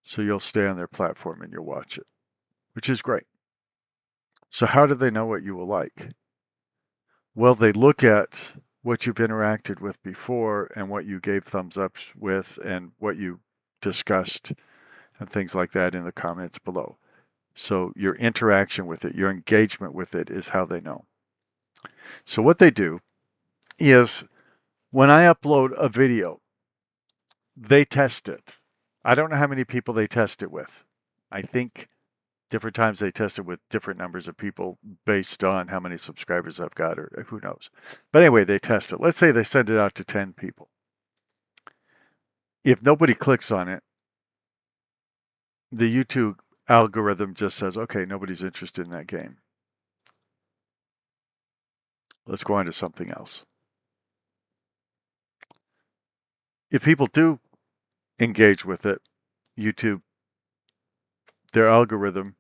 So you'll stay on their platform and you'll watch it, which is great. So how do they know what you will like? Well, they look at what you've interacted with before and what you gave thumbs up with and what you discussed and things like that in the comments below. So your interaction with it, your engagement with it is how they know. So what they do is when I upload a video, they test it. I don't know how many people they test it with. I think different times they test it with different numbers of people based on how many subscribers I've got, or who knows. But anyway, they test it. Let's say they send it out to 10 people. If nobody clicks on it, the YouTube algorithm just says, okay, nobody's interested in that game. Let's go on to something else. If people do engage with it, YouTube, their algorithm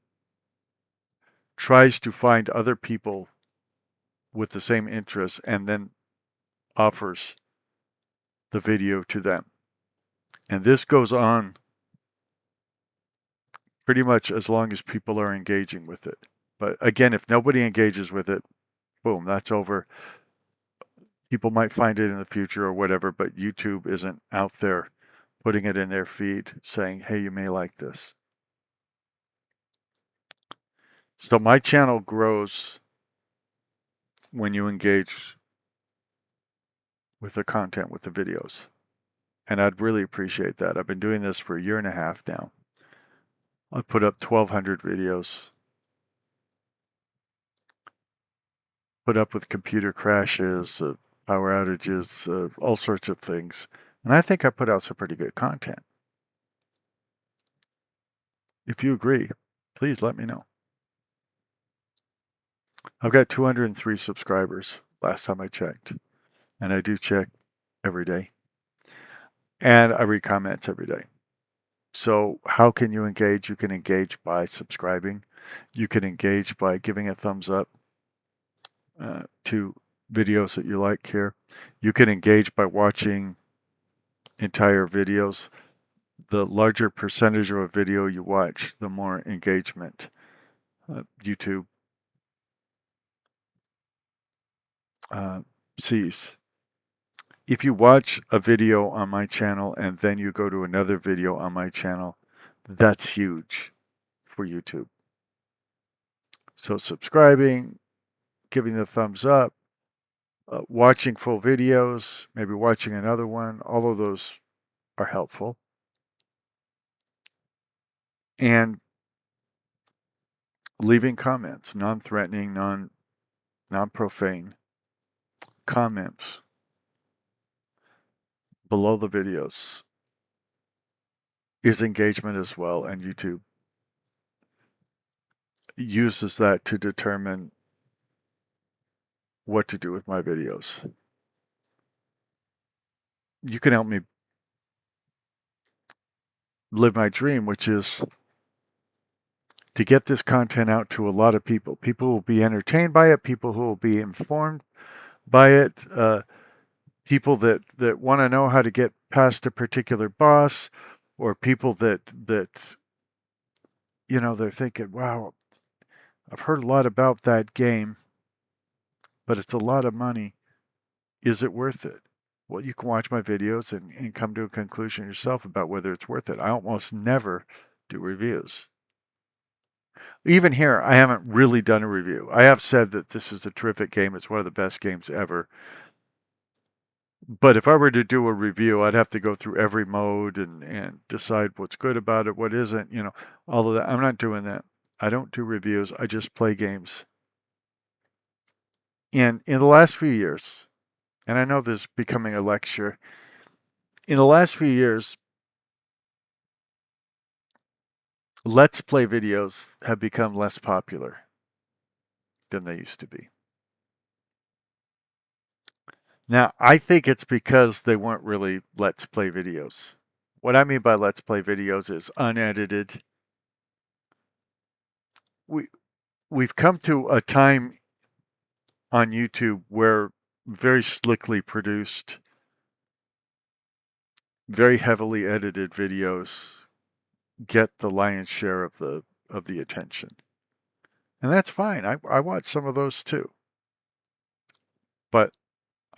tries to find other people with the same interests and then offers the video to them. And this goes on pretty much as long as people are engaging with it. But again, if nobody engages with it, boom, that's over. People might find it in the future or whatever, but YouTube isn't out there putting it in their feed saying, hey, you may like this. So my channel grows when you engage with the content, with the videos. And I'd really appreciate that. I've been doing this for 1.5 years now. I've put up 1,200 videos. Put up with computer crashes, power outages, all sorts of things. And I think I put out some pretty good content. If you agree, please let me know. I've got 203 subscribers last time I checked. And I do check every day. And I read comments every day. So how can you engage? You can engage by subscribing. You can engage by giving a thumbs up to videos that you like here. You can engage by watching entire videos. The larger percentage of a video you watch, the more engagement YouTube sees. If you watch a video on my channel and then you go to another video on my channel, that's huge for YouTube. So subscribing, giving the thumbs up, watching full videos, maybe watching another one, all of those are helpful. And leaving comments, non-threatening, non-profane comments below the videos is engagement as well, and YouTube uses that to determine what to do with my videos. You can help me live my dream, which is to get this content out to a lot of people. People who will be entertained by it, people who will be informed by it, people that want to know how to get past a particular boss, or people that you know, they're thinking, wow, I've heard a lot about that game, but it's a lot of money. Is it worth it? Well, you can watch my videos and come to a conclusion yourself about whether it's worth it. I almost never do reviews. Even here, I haven't really done a review. I have said that this is a terrific game. It's one of the best games ever. But if I were to do a review, I'd have to go through every mode and decide what's good about it, what isn't, you know, all of that. I'm not doing that. I don't do reviews. I just play games. And in the last few years, and I know this is becoming a lecture, in the last few years, Let's Play videos have become less popular than they used to be. Now, I think it's because they weren't really Let's Play videos. What I mean by Let's Play videos is unedited. We've come to a time on YouTube where very slickly produced, very heavily edited videos get the lion's share of the attention. And that's fine. I watch some of those too. But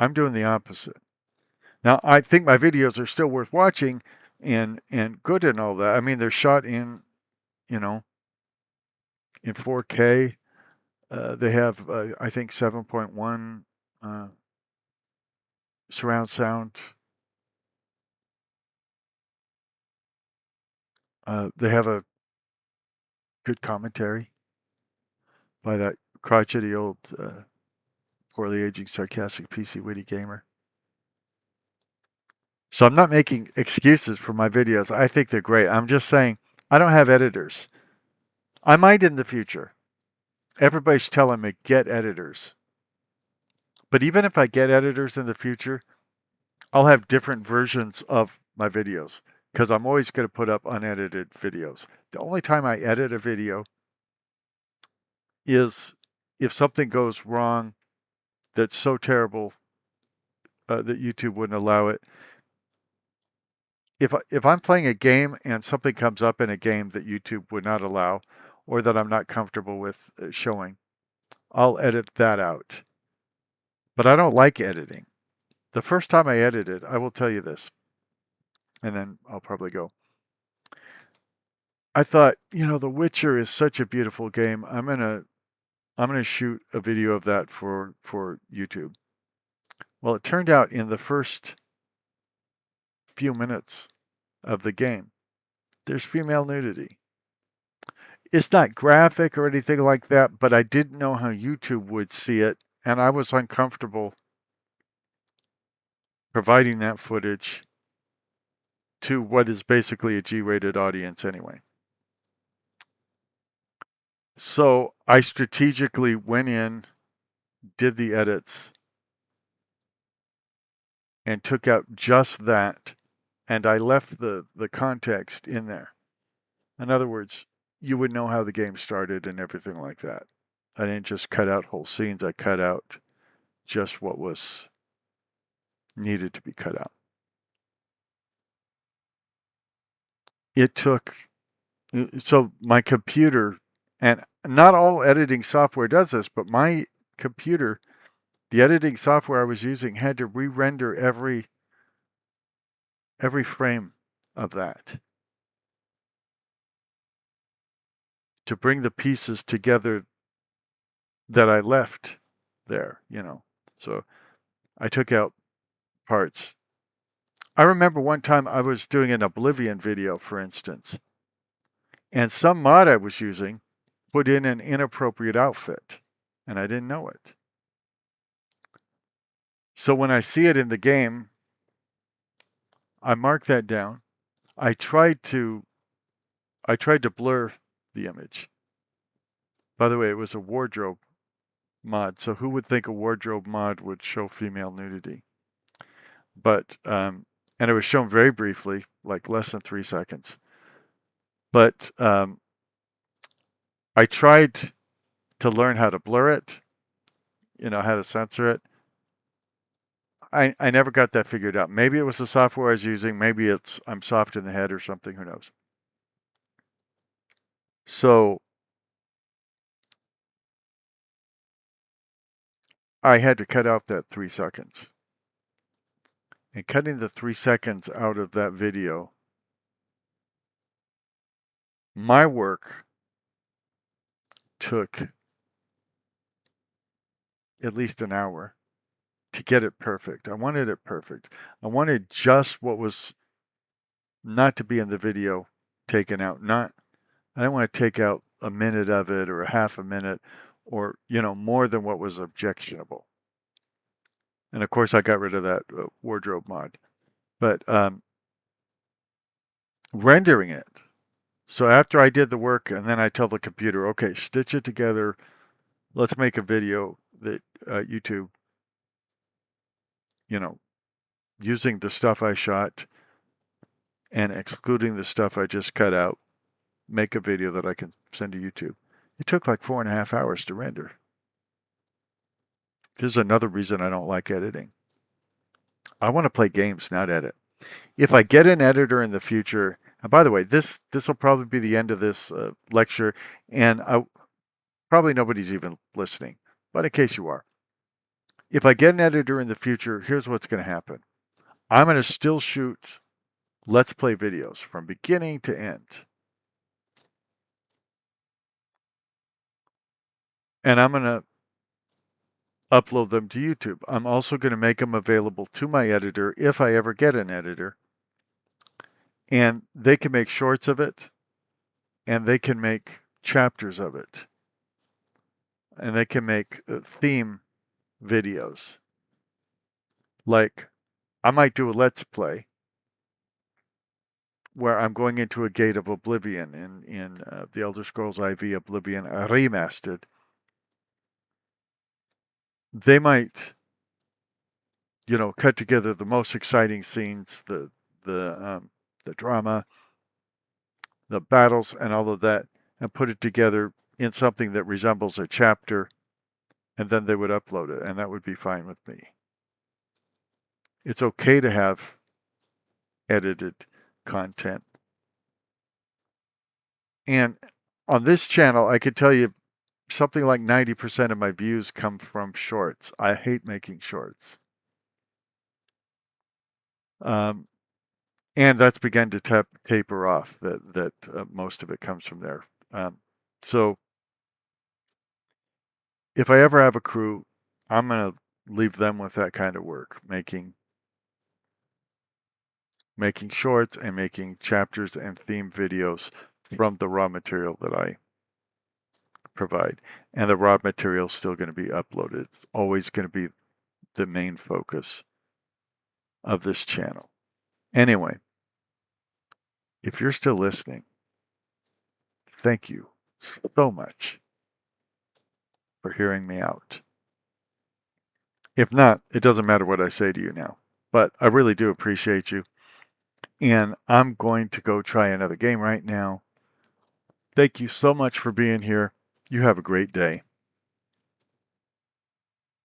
I'm doing the opposite. Now, I think my videos are still worth watching and good and all that. I mean, they're shot in, you know, in 4K. They have, I think, 7.1 surround sound. They have a good commentary by that crotchety old, poorly aging, sarcastic PC Witty gamer. So I'm not making excuses for my videos. I think they're great. I'm just saying I don't have editors. I might in the future. Everybody's telling me get editors. But even if I get editors in the future, I'll have different versions of my videos because I'm always going to put up unedited videos. The only time I edit a video is if something goes wrong that's so terrible that YouTube wouldn't allow it. If I'm playing a game and something comes up in a game that YouTube would not allow or that I'm not comfortable with showing, I'll edit that out. But I don't like editing. The first time I edited, I will tell you this, and then I'll probably go. I thought, you know, The Witcher is such a beautiful game. I'm gonna shoot a video of that for YouTube. Well, it turned out in the first few minutes of the game, there's female nudity. It's not graphic or anything like that, but I didn't know how YouTube would see it, and I was uncomfortable providing that footage to what is basically a G-rated audience anyway. So I strategically went in, did the edits, and took out just that, and I left the context in there. In other words, you would know how the game started and everything like that. I didn't just cut out whole scenes, I cut out just what was needed to be cut out. It took, so my computer, and not all editing software does this, but my computer, the editing software I was using had to re-render every frame of that to bring the pieces together that I left there, you know. So I took out parts. I remember one time I was doing an Oblivion video, for instance, and some mod I was using put in an inappropriate outfit, and I didn't know it. So when I see it in the game, I mark that down. I tried to blur the image. By the way, it was a wardrobe mod. So who would think a wardrobe mod would show female nudity? But and it was shown very briefly, like less than 3 seconds. But I tried to learn how to blur it, how to censor it. I never got that figured out. Maybe it was the software I was using. Maybe I'm soft in the head or something. Who knows? So I had to cut out that 3 seconds. And cutting the 3 seconds out of that video, my work took at least an hour to get it perfect. I wanted it perfect. I wanted just what was not to be in the video taken out. I don't want to take out a minute of it or a half a minute or, more than what was objectionable. And of course, I got rid of that wardrobe mod. But rendering it. So after I did the work, and then I tell the computer, okay, stitch it together. Let's make a video that YouTube, using the stuff I shot and excluding the stuff I just cut out, make a video that I can send to YouTube. It took like 4.5 hours to render. This is another reason I don't like editing. I want to play games, not edit. If I get an editor in the future, and by the way, this will probably be the end of this lecture, and probably nobody's even listening, but in case you are. If I get an editor in the future, here's what's going to happen. I'm going to still shoot Let's Play videos from beginning to end. And I'm going to upload them to YouTube. I'm also going to make them available to my editor if I ever get an editor. And they can make shorts of it, and they can make chapters of it, and they can make theme videos. Like, I might do a Let's Play where I'm going into a Gate of Oblivion in the Elder Scrolls IV Oblivion Remastered. They might, cut together the most exciting scenes, the drama, the battles, and all of that, and put it together in something that resembles a chapter, and then they would upload it, and that would be fine with me. It's okay to have edited content. And on this channel, I could tell you something like 90% of my views come from shorts. I hate making shorts. And that's begun to taper off, that most of it comes from there. So if I ever have a crew, I'm going to leave them with that kind of work, making shorts and making chapters and theme videos from the raw material that I provide. And the raw material is still going to be uploaded. It's always going to be the main focus of this channel. Anyway, if you're still listening, thank you so much for hearing me out. If not, it doesn't matter what I say to you now, but I really do appreciate you. And I'm going to go try another game right now. Thank you so much for being here. You have a great day.